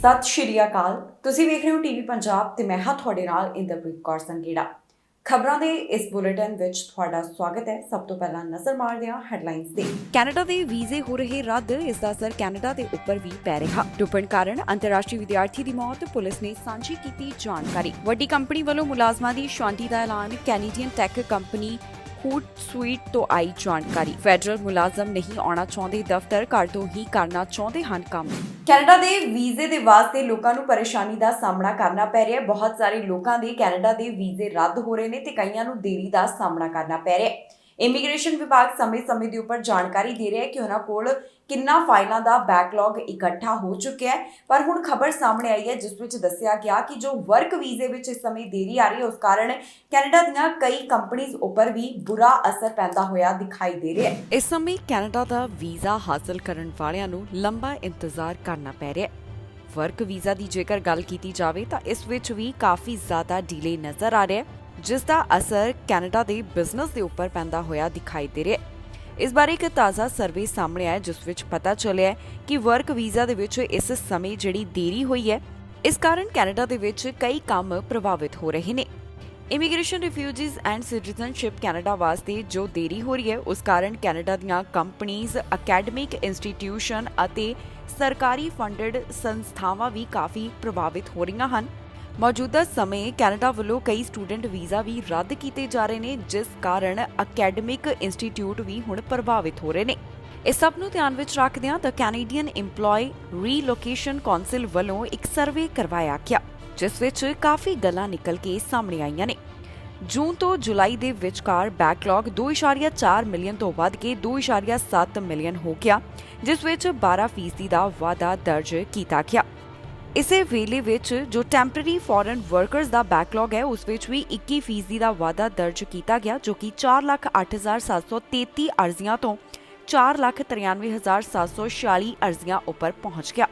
ਸਤਿ ਸ਼੍ਰੀ ਅਕਾਲ। ਤੁਸੀਂ ਵੇਖ ਰਹੇ ਹੋ ਟੀਵੀ ਪੰਜਾਬ ਤੇ ਮੈਂ ਹਾਂ ਤੁਹਾਡੇ ਨਾਲ ਇੰਦਰਪ੍ਰੀਤ ਕੌਰ ਸੰਘੇੜਾ। ਖਬਰਾਂ ਦੇ ਇਸ ਬੁਲੇਟਿਨ ਵਿੱਚ ਤੁਹਾਡਾ ਸਵਾਗਤ ਹੈ। ਸਭ ਤੋਂ ਪਹਿਲਾਂ ਨਜ਼ਰ ਮਾਰਦੇ ਹਾਂ ਹੈਡਲਾਈਨਸ ਤੇ। ਕੈਨੇਡਾ ਦੇ ਵੀਜ਼ੇ ਹੋ ਰਹੇ ਰੱਦ, ਇਸ ਦਾ ਅਸਰ ਕੈਨੇਡਾ ਦੇ ਉੱਪਰ ਵੀ ਪੈ ਰਿਹਾ। ਡੁੱਬਣ ਕਾਰਨ ਅੰਤਰਰਾਸ਼ਟਰੀ ਵਿਦਿਆਰਥੀ ਦੀ ਮੌਤ, ਪੁਲਿਸ ਨੇ ਸਾਂਝੀ ਕੀਤੀ ਜਾਣਕਾਰੀ। ਵੱਡੀ ਕੰਪਨੀ ਵੱਲੋਂ ਮੁਲਾਜ਼ਮਾਂ ਦੀ ਛਾਂਟੀ ਦਾ ਐਲਾਨ, ਕੈਨੇਡੀਅਨ ਟੈਕ ਕੰਪਨੀ ਹੂਟਸੂਈਟ ਤੋਂ ਆਈ ਜਾਣਕਾਰੀ। ਫੈਡਰਲ ਮੁਲਾਜ਼ਮ ਨਹੀਂ ਆਉਣਾ ਚਾਹੁੰਦੇ ਦਫ਼ਤਰ, ਘਰ ਤੋਂ ਹੀ ਕਰਨਾ ਚਾਹੁੰਦੇ ਹਨ ਕੰਮ। ਕੈਨੇਡਾ ਦੇ ਵੀਜ਼ੇ ਦੇ ਵਾਸਤੇ ਲੋਕਾਂ ਨੂੰ ਪਰੇਸ਼ਾਨੀ ਦਾ ਸਾਹਮਣਾ ਕਰਨਾ ਪੈ ਰਿਹਾ ਹੈ। ਬਹੁਤ ਸਾਰੇ ਲੋਕਾਂ ਦੇ ਕੈਨੇਡਾ ਦੇ ਵੀਜ਼ੇ ਰੱਦ ਹੋ ਰਹੇ ਨੇ ਤੇ ਕਈਆਂ ਨੂੰ ਦੇਰੀ ਦਾ ਸਾਹਮਣਾ ਕਰਨਾ ਪੈ ਰਿਹਾ ਹੈ। ਇਮੀਗ੍ਰੇਸ਼ਨ ਵਿਭਾਗ ਸਮੇਂ-ਸਮੇਂ ਦੇ ਉੱਪਰ ਜਾਣਕਾਰੀ ਦੇ ਰਿਹਾ ਹੈ ਕਿ ਉਹਨਾਂ ਕੋਲ ਕਿੰਨਾ ਫਾਈਲਾਂ ਦਾ ਬੈਕਲੌਗ ਇਕੱਠਾ ਹੋ ਚੁੱਕਿਆ ਹੈ। ਪਰ ਹੁਣ ਖਬਰ ਸਾਹਮਣੇ ਆਈ ਹੈ ਜਿਸ ਵਿੱਚ ਦੱਸਿਆ ਗਿਆ ਕਿ ਜੋ ਵਰਕ ਵੀਜ਼ੇ ਵਿੱਚ ਇਸ ਸਮੇਂ ਦੇਰੀ ਆ ਰਹੀ ਹੈ, ਉਸ ਕਾਰਨ ਕੈਨੇਡਾ ਦੀਆਂ ਕਈ ਕੰਪਨੀਆਂ ਉੱਪਰ ਵੀ ਬੁਰਾ ਅਸਰ ਪੈਂਦਾ ਹੋਇਆ ਦਿਖਾਈ ਦੇ ਰਿਹਾ ਹੈ। ਇਸ ਸਮੇਂ ਕੈਨੇਡਾ ਦਾ ਵੀਜ਼ਾ ਹਾਸਲ ਕਰਨ ਵਾਲਿਆਂ ਨੂੰ ਲੰਬਾ ਇੰਤਜ਼ਾਰ ਕਰਨਾ ਪੈ ਰਿਹਾ ਹੈ। ਵਰਕ ਵੀਜ਼ਾ ਦੀ ਜੇਕਰ ਗੱਲ ਕੀਤੀ ਜਾਵੇ ਤਾਂ ਇਸ ਵਿੱਚ ਵੀ ਕਾਫੀ ਜ਼ਿਆਦਾ ਡੀਲੇ ਨਜ਼ਰ ਆ ਰਿਹਾ ਹੈ, ਜਿਸ ਦਾ ਅਸਰ ਕੈਨੇਡਾ ਦੇ ਬਿਜ਼ਨਸ ਦੇ ਉੱਪਰ ਪੈਂਦਾ ਹੋਇਆ ਦਿਖਾਈ ਦੇ ਰਿਹਾ ਹੈ। ਇਸ ਬਾਰੇ ਇੱਕ ਤਾਜ਼ਾ ਸਰਵੇ ਸਾਹਮਣੇ ਆਇਆ ਜਿਸ ਵਿੱਚ ਪਤਾ ਚੱਲਿਆ ਕਿ ਵਰਕ ਵੀਜ਼ਾ ਦੇ ਵਿੱਚ ਇਸ ਸਮੇਂ ਜਿਹੜੀ ਦੇਰੀ ਹੋਈ ਹੈ, ਇਸ ਕਾਰਨ ਕੈਨੇਡਾ ਦੇ ਵਿੱਚ ਕਈ ਕੰਮ ਪ੍ਰਭਾਵਿਤ ਹੋ ਰਹੇ ਨੇ। Immigration, refugees and citizenship Canada ਵਾਸਤੇ ਜੋ ਦੇਰੀ ਹੋ ਰਹੀ ਹੈ, ਉਸ ਕਾਰਨ ਕੈਨੇਡਾ ਦੀਆਂ ਕੰਪਨੀਆਂ, ਅਕੈਡਮਿਕ ਇੰਸਟੀਟਿਊਸ਼ਨ ਅਤੇ ਸਰਕਾਰੀ ਫੰਡਡ ਸੰਸਥਾਵਾਂ ਵੀ ਕਾਫੀ ਪ੍ਰਭਾਵਿਤ ਹੋ ਰਹੀਆਂ ਹਨ। ਮੌਜੂਦਾ ਸਮੇਂ ਕੈਨੇਡਾ ਵੱਲੋਂ ਕਈ ਸਟੂਡੈਂਟ ਵੀਜ਼ਾ ਵੀ ਰੱਦ ਕੀਤੇ ਜਾ ਰਹੇ ਨੇ, ਜਿਸ ਕਾਰਨ ਅਕੈਡਮਿਕ ਇੰਸਟੀਟਿਊਟ ਵੀ ਹੁਣ ਪ੍ਰਭਾਵਿਤ ਹੋ ਰਹੇ ਨੇ। ਇਸ ਸਭ ਨੂੰ ਧਿਆਨ ਵਿੱਚ ਰੱਖਦਿਆਂ ਦ ਕੈਨੇਡੀਅਨ ਇੰਪਲੋਈ ਰੀਲੋਕੇਸ਼ਨ ਕੌਂਸਲ ਵੱਲੋਂ ਇੱਕ ਸਰਵੇ ਕਰਵਾਇਆ ਗਿਆ, ਜਿਸ ਵਿੱਚ ਕਾਫੀ ਗੱਲਾਂ ਨਿਕਲ ਕੇ ਸਾਹਮਣੇ ਆਈਆਂ ਨੇ। ਜੂਨ ਤੋਂ ਜੁਲਾਈ ਦੇ ਵਿਚਕਾਰ ਬੈਕਲੌਗ 2.4 ਮਿਲੀਅਨ ਤੋਂ ਵੱਧ ਕੇ 2.7 ਮਿਲੀਅਨ ਹੋ ਗਿਆ, ਜਿਸ ਵਿੱਚ 12% ਦਾ ਵਾਧਾ ਦਰਜ ਕੀਤਾ ਗਿਆ। ਇਸੇ ਵੇਲੇ ਵਿੱਚ ਜੋ ਟੈਂਪਰੇਰੀ ਫੋਰਨ ਵਰਕਰਸ ਦਾ ਬੈਕਲੌਗ ਹੈ, ਉਸ ਵਿੱਚ ਵੀ 21% ਦਾ ਵਾਧਾ ਦਰਜ ਕੀਤਾ ਗਿਆ, ਜੋ ਕਿ 4,08,733 ਅਰਜ਼ੀਆਂ ਤੋਂ 4,93,746 ਅਰਜ਼ੀਆਂ ਉੱਪਰ ਪਹੁੰਚ ਗਿਆ।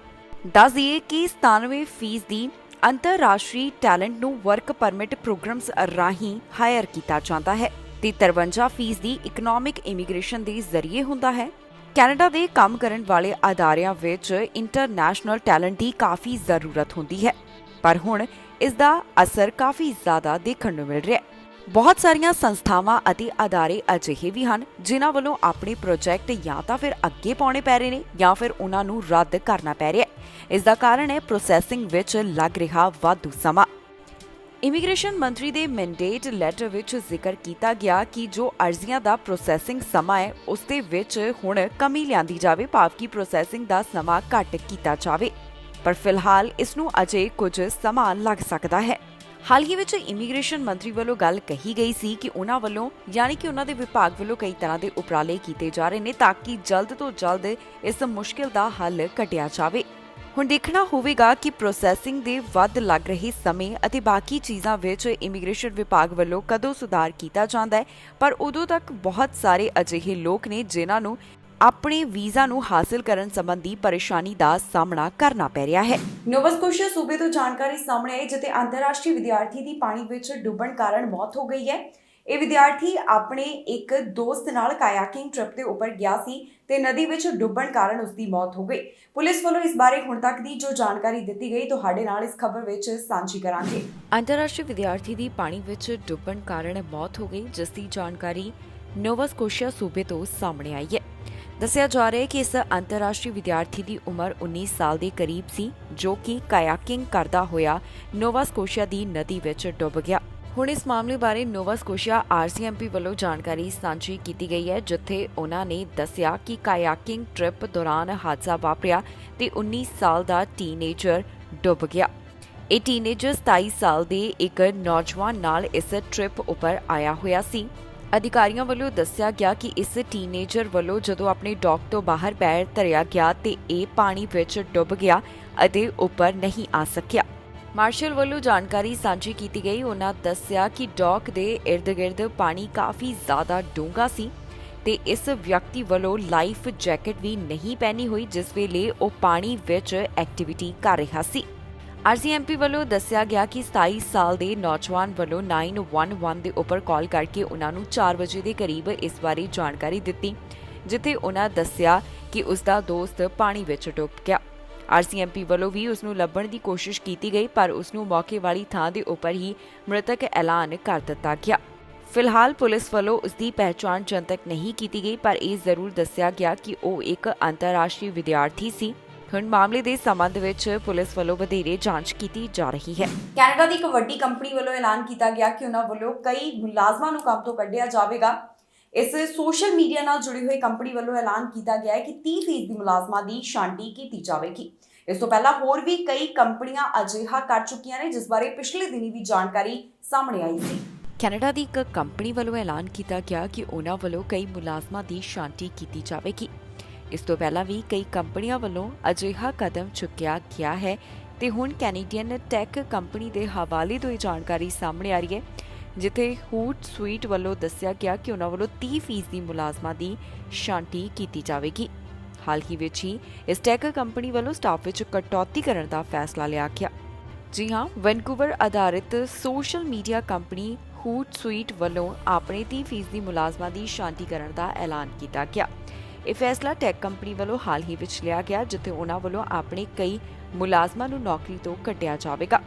ਦੱਸ ਦਈਏ ਕਿ 97% ਦੀ ਅੰਤਰਰਾਸ਼ਟਰੀ ਟੈਲੈਂਟ ਨੂੰ ਵਰਕ ਪਰਮਿਟ ਪ੍ਰੋਗਰਾਮਸ ਰਾਹੀਂ ਹਾਇਰ ਕੀਤਾ ਜਾਂਦਾ ਹੈ ਤੇ 53% ਦੀ ਇਕਨੋਮਿਕ ਇਮੀਗ੍ਰੇਸ਼ਨ ਦੇ ਜ਼ਰੀਏ ਹੁੰਦਾ ਹੈ। ਕੈਨੇਡਾ ਦੇ ਕੰਮ ਕਰਨ ਵਾਲੇ ਅਦਾਰਿਆਂ ਵਿੱਚ ਇੰਟਰਨੈਸ਼ਨਲ ਟੈਲੈਂਟ ਦੀ ਕਾਫੀ ਜ਼ਰੂਰਤ ਹੁੰਦੀ ਹੈ, ਪਰ ਹੁਣ ਇਸ ਦਾ ਅਸਰ ਕਾਫੀ ਜ਼ਿਆਦਾ ਦੇਖਣ ਨੂੰ ਮਿਲ ਰਿਹਾ ਹੈ। ਬਹੁਤ ਸਾਰੀਆਂ ਸੰਸਥਾਵਾਂ ਅਤੇ ਅਦਾਰੇ ਅਜਿਹੇ ਵੀ ਹਨ ਜਿਨ੍ਹਾਂ ਵੱਲੋਂ ਆਪਣੇ ਪ੍ਰੋਜੈਕਟ ਜਾਂ ਤਾਂ ਫਿਰ ਅੱਗੇ ਪਾਉਣੇ ਪੈ ਰਹੇ ਨੇ ਜਾਂ ਫਿਰ ਉਹਨਾਂ ਨੂੰ ਰੱਦ ਕਰਨਾ ਪੈ ਰਿਹਾ ਹੈ। ਇਸ ਦਾ ਕਾਰਨ ਹੈ ਪ੍ਰੋਸੈਸਿੰਗ ਵਿੱਚ ਲੱਗ ਰਿਹਾ ਵਾਧੂ ਸਮਾਂ। ਇਮੀਗ੍ਰੇਸ਼ਨ ਮੰਤਰੀ ਦੇ ਮੈਂਡੇਟ ਲੈਟਰ ਵਿੱਚ ਜ਼ਿਕਰ ਕੀਤਾ ਗਿਆ ਕਿ ਜੋ ਅਰਜ਼ੀਆਂ ਦਾ ਪ੍ਰੋਸੈਸਿੰਗ ਸਮਾਂ ਹੈ, ਉਸ ਦੇ ਵਿੱਚ ਹੁਣ ਕਮੀ ਲਿਆਂਦੀ ਜਾਵੇ, ਭਾਵ ਕਿ ਪ੍ਰੋਸੈਸਿੰਗ ਦਾ ਸਮਾਂ ਘੱਟ ਕੀਤਾ ਜਾਵੇ। ਪਰ ਫਿਲਹਾਲ ਇਸ ਨੂੰ ਅਜੇ ਕੁਝ ਸਮਾਂ ਲੱਗ ਸਕਦਾ ਹੈ। ਹਾਲ ਹੀ ਵਿੱਚ ਇਮੀਗ੍ਰੇਸ਼ਨ ਮੰਤਰੀ ਵੱਲੋਂ ਗੱਲ ਕਹੀ ਗਈ ਸੀ ਕਿ ਉਹਨਾਂ ਵੱਲੋਂ ਯਾਨੀ ਕਿ ਉਹਨਾਂ ਦੇ ਵਿਭਾਗ ਵੱਲੋਂ ਕਈ ਤਰ੍ਹਾਂ ਦੇ ਉਪਰਾਲੇ ਕੀਤੇ ਜਾ ਰਹੇ ਨੇ ਤਾਂ ਕਿ ਜਲਦ ਤੋਂ ਜਲਦ ਇਸ ਮੁਸ਼ਕਿਲ ਦਾ ਹੱਲ ਕੱਢਿਆ ਜਾਵੇ। ਹੁਣ ਦੇਖਣਾ ਹੋਵੇਗਾ ਕਿ ਪ੍ਰੋਸੈਸਿੰਗ ਦੇ ਵੱਧ ਲੱਗ ਰਹੇ ਸਮੇਂ ਅਤੇ ਬਾਕੀ ਚੀਜ਼ਾਂ ਵਿੱਚ ਇਮੀਗ੍ਰੇਸ਼ਨ ਵਿਭਾਗ ਵੱਲੋਂ ਕਦੋਂ ਸੁਧਾਰ ਕੀਤਾ ਜਾਂਦਾ ਹੈ, ਪਰ ਉਦੋਂ ਤੱਕ ਬਹੁਤ ਸਾਰੇ ਅਜਿਹੇ ਲੋਕ ਨੇ ਜਿਨ੍ਹਾਂ ਨੂੰ ਆਪਣੇ ਵੀਜ਼ਾ ਨੂੰ ਹਾਸਲ ਕਰਨ ਸੰਬੰਧੀ ਪਰੇਸ਼ਾਨੀ ਦਾ ਸਾਹਮਣਾ ਕਰਨਾ ਪੈ ਰਿਹਾ ਹੈ। ਨੋਵਾ ਸਕੋਸ਼ੀਆ ਸੂਬੇ ਤੋਂ ਜਾਣਕਾਰੀ ਸਾਹਮਣੇ ਆਈ ਜਿੱਥੇ ਅੰਤਰਰਾਸ਼ਟਰੀ ਵਿਦਿਆਰਥੀ ਦੀ ਪਾਣੀ ਵਿੱਚ ਡੁੱਬਣ ਕਾਰਨ ਮੌਤ ਹੋ ਗਈ ਹੈ। ਇਹ ਵਿਦਿਆਰਥੀ ਆਪਣੇ ਇੱਕ ਦੋਸਤ ਨਾਲ ਕਾਇਕਿੰਗ ਟ੍ਰਿਪ ਦੇ ਉੱਪਰ ਗਿਆ ਸੀ ਤੇ ਨਦੀ ਵਿੱਚ ਡੁੱਬਣ ਕਾਰਨ ਉਸ ਦੀ ਮੌਤ ਹੋ ਗਈ। ਪੁਲਿਸ ਵੱਲੋਂ ਇਸ ਬਾਰੇ ਹੁਣ ਤੱਕ ਦੀ ਜੋ ਜਾਣਕਾਰੀ ਦਿੱਤੀ ਗਈ ਤੁਹਾਡੇ ਨਾਲ ਇਸ ਖਬਰ ਵਿੱਚ ਸਾਂਝੀ ਕਰਾਂਗੇ। ਅੰਤਰਰਾਸ਼ਟਰੀ ਵਿਦਿਆਰਥੀ ਦੀ ਪਾਣੀ ਵਿੱਚ ਡੁੱਬਣ ਕਾਰਨ ਮੌਤ ਹੋ ਗਈ, ਜਿਸ ਦੀ ਜਾਣਕਾਰੀ ਨੋਵਾ ਸਕੋਸ਼ੀਆ ਸੂਬੇ ਤੋਂ ਸਾਹਮਣੇ ਆਈ ਹੈ। ਦੱਸਿਆ ਜਾ ਰਿਹਾ ਹੈ ਕਿ ਇਸ ਅੰਤਰਰਾਸ਼ਟਰੀ ਵਿਦਿਆਰਥੀ ਦੀ ਉਮਰ 19 ਸਾਲ ਦੇ ਕਰੀਬ ਸੀ, ਜੋ ਕਿ ਕਾਇਕਿੰਗ ਕਰਦਾ ਹੋਇਆ ਨੋਵਾ ਸਕੋਸ਼ੀਆ ਦੀ ਨਦੀ ਵਿੱਚ ਡੁੱਬ ਗਿਆ। ਹੁਣ ਇਸ ਮਾਮਲੇ ਬਾਰੇ ਨੋਵਾ ਸਕੋਸ਼ੀਆ RCMP ਵੱਲੋਂ ਜਾਣਕਾਰੀ ਸਾਂਝੀ ਕੀਤੀ ਗਈ ਹੈ, ਜਿੱਥੇ ਉਹਨਾਂ ਨੇ ਦੱਸਿਆ ਕਿ ਕਾਇਕਿੰਗ ਟ੍ਰਿਪ ਦੌਰਾਨ ਹਾਦਸਾ ਵਾਪਰਿਆ ਤੇ 19 ਸਾਲ ਦਾ ਟੀਨੇਜਰ ਡੁੱਬ ਗਿਆ। ਇਹ ਟੀਨੇਜਰ 27 ਸਾਲ ਦੇ ਇੱਕ ਨੌਜਵਾਨ ਨਾਲ ਇਸ ਟ੍ਰਿਪ ਉੱਪਰ ਆਇਆ ਹੋਇਆ ਸੀ। ਅਧਿਕਾਰੀਆਂ ਵੱਲੋਂ ਦੱਸਿਆ ਗਿਆ ਕਿ ਇਸ ਟੀਨੇਜਰ ਵੱਲੋਂ ਜਦੋਂ ਆਪਣੇ ਡੌਕ ਤੋਂ ਬਾਹਰ ਪੈਰ ਧਰਿਆ ਗਿਆ ਤੇ ਇਹ ਪਾਣੀ ਵਿੱਚ ਡੁੱਬ ਗਿਆ ਅਤੇ ਉੱਪਰ ਨਹੀਂ ਆ ਸਕਿਆ। ਮਾਰਸ਼ਲ ਵੱਲੋਂ ਜਾਣਕਾਰੀ ਸਾਂਝੀ ਕੀਤੀ ਗਈ। ਉਹਨਾਂ ਦੱਸਿਆ ਕਿ ਡੌਕ ਦੇ ਇਰਦ-ਗਿਰਦ ਪਾਣੀ ਕਾਫੀ ਜ਼ਿਆਦਾ ਡੂੰਘਾ ਸੀ ਤੇ ਇਸ ਵਿਅਕਤੀ ਵੱਲੋਂ ਲਾਈਫ ਜੈਕਟ ਵੀ ਨਹੀਂ ਪਹਿਨੀ ਹੋਈ ਜਿਸ ਵੇਲੇ ਉਹ ਪਾਣੀ ਵਿੱਚ ਐਕਟੀਵਿਟੀ ਕਰ ਰਿਹਾ ਸੀ। RCMP ਵੱਲੋਂ ਦੱਸਿਆ ਗਿਆ ਕਿ 27 ਸਾਲ ਦੇ ਨੌਜਵਾਨ ਵੱਲੋਂ 911 ਦੇ ਉੱਪਰ ਕਾਲ ਕਰਕੇ ਉਹਨਾਂ ਨੂੰ 4 ਵਜੇ ਦੇ ਕਰੀਬ ਇਸ ਬਾਰੇ ਜਾਣਕਾਰੀ ਦਿੱਤੀ, ਜਿੱਥੇ ਉਹਨਾਂ ਦੱਸਿਆ ਕਿ ਉਸ ਦਾ ਦੋਸਤ ਪਾਣੀ ਵਿੱਚ ਡੁੱਬ ਗਿਆ। RCMP ਵੱਲੋਂ ਵੀ ਉਸ ਨੂੰ ਲੱਭਣ ਦੀ ਕੋਸ਼ਿਸ਼ ਕੀਤੀ ਗਈ ਪਰ ਉਸ ਨੂੰ ਮੌਕੇ ਵਾਲੀ ਥਾਂ ਦੇ ਉੱਪਰ ਹੀ ਮ੍ਰਿਤਕ ਐਲਾਨ ਕਰ ਦਿੱਤਾ ਗਿਆ। ਫਿਲਹਾਲ ਪੁਲਿਸ ਵੱਲੋਂ ਉਸ ਦੀ ਪਹਿਚਾਣ ਜਨਤਕ ਨਹੀਂ ਕੀਤੀ ਗਈ ਪਰ ਇਹ ਜ਼ਰੂਰ ਦੱਸਿਆ ਗਿਆ ਕਿ ਉਹ ਇੱਕ ਅੰਤਰਰਾਸ਼ਟਰੀ ਵਿਦਿਆਰਥੀ ਸੀ। ਹੁਣ ਮਾਮਲੇ ਦੇ ਸੰਬੰਧ ਵਿੱਚ ਪੁਲਿਸ ਵੱਲੋਂ ਵਧੇਰੇ ਜਾਂਚ ਕੀਤੀ ਜਾ ਰਹੀ ਹੈ। ਕੈਨੇਡਾ ਦੀ ਇੱਕ ਵੱਡੀ ਕੰਪਨੀ ਵੱਲੋਂ ਐਲਾਨ ਕੀਤਾ ਗਿਆ ਕਿ ਉਹਨਾਂ ਵੱਲੋਂ ਕਈ ਮੁਲਾਜ਼ਮਾਂ ਨੂੰ ਕੰਮ ਤੋਂ ਕੱਢਿਆ ਜਾਵੇਗਾ। ਇਸ ਸੋਸ਼ਲ ਮੀਡੀਆ ਨਾਲ ਜੁੜੀ ਹੋਈ ਕੰਪਨੀ ਵੱਲੋਂ ਐਲਾਨ ਕੀਤਾ ਗਿਆ ਹੈ ਕਿ 30% ਦੀ ਮੁਲਾਜ਼ਮਾਂ ਦੀ ਛਾਂਟੀ ਕੀਤੀ ਜਾਵੇਗੀ। ਇਸ ਤੋਂ ਪਹਿਲਾਂ ਹੋਰ ਵੀ ਕਈ ਕੰਪਨੀਆਂ ਅਜਿਹਾ ਕਰ ਚੁੱਕੀਆਂ ਨੇ, ਜਿਸ ਬਾਰੇ ਪਿਛਲੇ ਦਿਨੀ ਵੀ ਜਾਣਕਾਰੀ ਸਾਹਮਣੇ ਆਈ ਸੀ। ਕੈਨੇਡਾ ਦੀ ਇੱਕ ਕੰਪਨੀ ਵੱਲੋਂ ਐਲਾਨ ਕੀਤਾ ਗਿਆ ਕਿ ਉਹਨਾਂ ਵੱਲੋਂ ਕਈ ਮੁਲਾਜ਼ਮਾਂ ਦੀ ਛਾਂਟੀ ਕੀਤੀ ਜਾਵੇਗੀ। ਇਸ ਤੋਂ ਪਹਿਲਾਂ ਵੀ ਕਈ ਕੰਪਨੀਆਂ ਵੱਲੋਂ ਅਜਿਹਾ ਕਦਮ ਚੁੱਕਿਆ ਗਿਆ ਹੈ ਤੇ ਹੁਣ ਕੈਨੇਡੀਅਨ ਟੈਕ ਕੰਪਨੀ ਦੇ ਹਵਾਲੇ ਤੋਂ ਇਹ ਜਾਣਕਾਰੀ ਸਾਹਮਣੇ ਆ ਰਹੀ ਹੈ, ਜਿੱਥੇ ਹੂਟਸੂਈਟ ਵੱਲੋਂ ਦੱਸਿਆ ਗਿਆ ਕਿ ਉਹਨਾਂ ਵੱਲੋਂ 30% ਦੀ ਮੁਲਾਜ਼ਮਾਂ ਦੀ ਛਾਂਟੀ ਕੀਤੀ ਜਾਵੇਗੀ। ਹਾਲ ਹੀ ਵਿੱਚ ਹੀ ਇਸ ਟੈਕ ਕੰਪਨੀ ਵੱਲੋਂ ਸਟਾਫ ਵਿੱਚ ਕਟੌਤੀ ਕਰਨ ਦਾ ਫੈਸਲਾ ਲਿਆ ਗਿਆ। ਜੀ ਹਾਂ, ਵੈਨਕੂਵਰ ਆਧਾਰਿਤ ਸੋਸ਼ਲ ਮੀਡੀਆ ਕੰਪਨੀ ਹੂਟਸੂਈਟ ਵੱਲੋਂ ਆਪਣੇ 30% ਦੀ ਮੁਲਾਜ਼ਮਾਂ ਦੀ ਛਾਂਟੀ ਕਰਨ ਦਾ ਐਲਾਨ ਕੀਤਾ ਗਿਆ। ਇਹ ਫੈਸਲਾ ਟੈਕ ਕੰਪਨੀ ਵੱਲੋਂ ਹਾਲ ਹੀ ਵਿੱਚ ਲਿਆ ਗਿਆ, ਜਿੱਥੇ ਉਹਨਾਂ ਵੱਲੋਂ ਆਪਣੇ ਕਈ ਮੁਲਾਜ਼ਮਾਂ ਨੂੰ ਨੌਕਰੀ ਤੋਂ ਕੱਢਿਆ ਜਾਵੇਗਾ।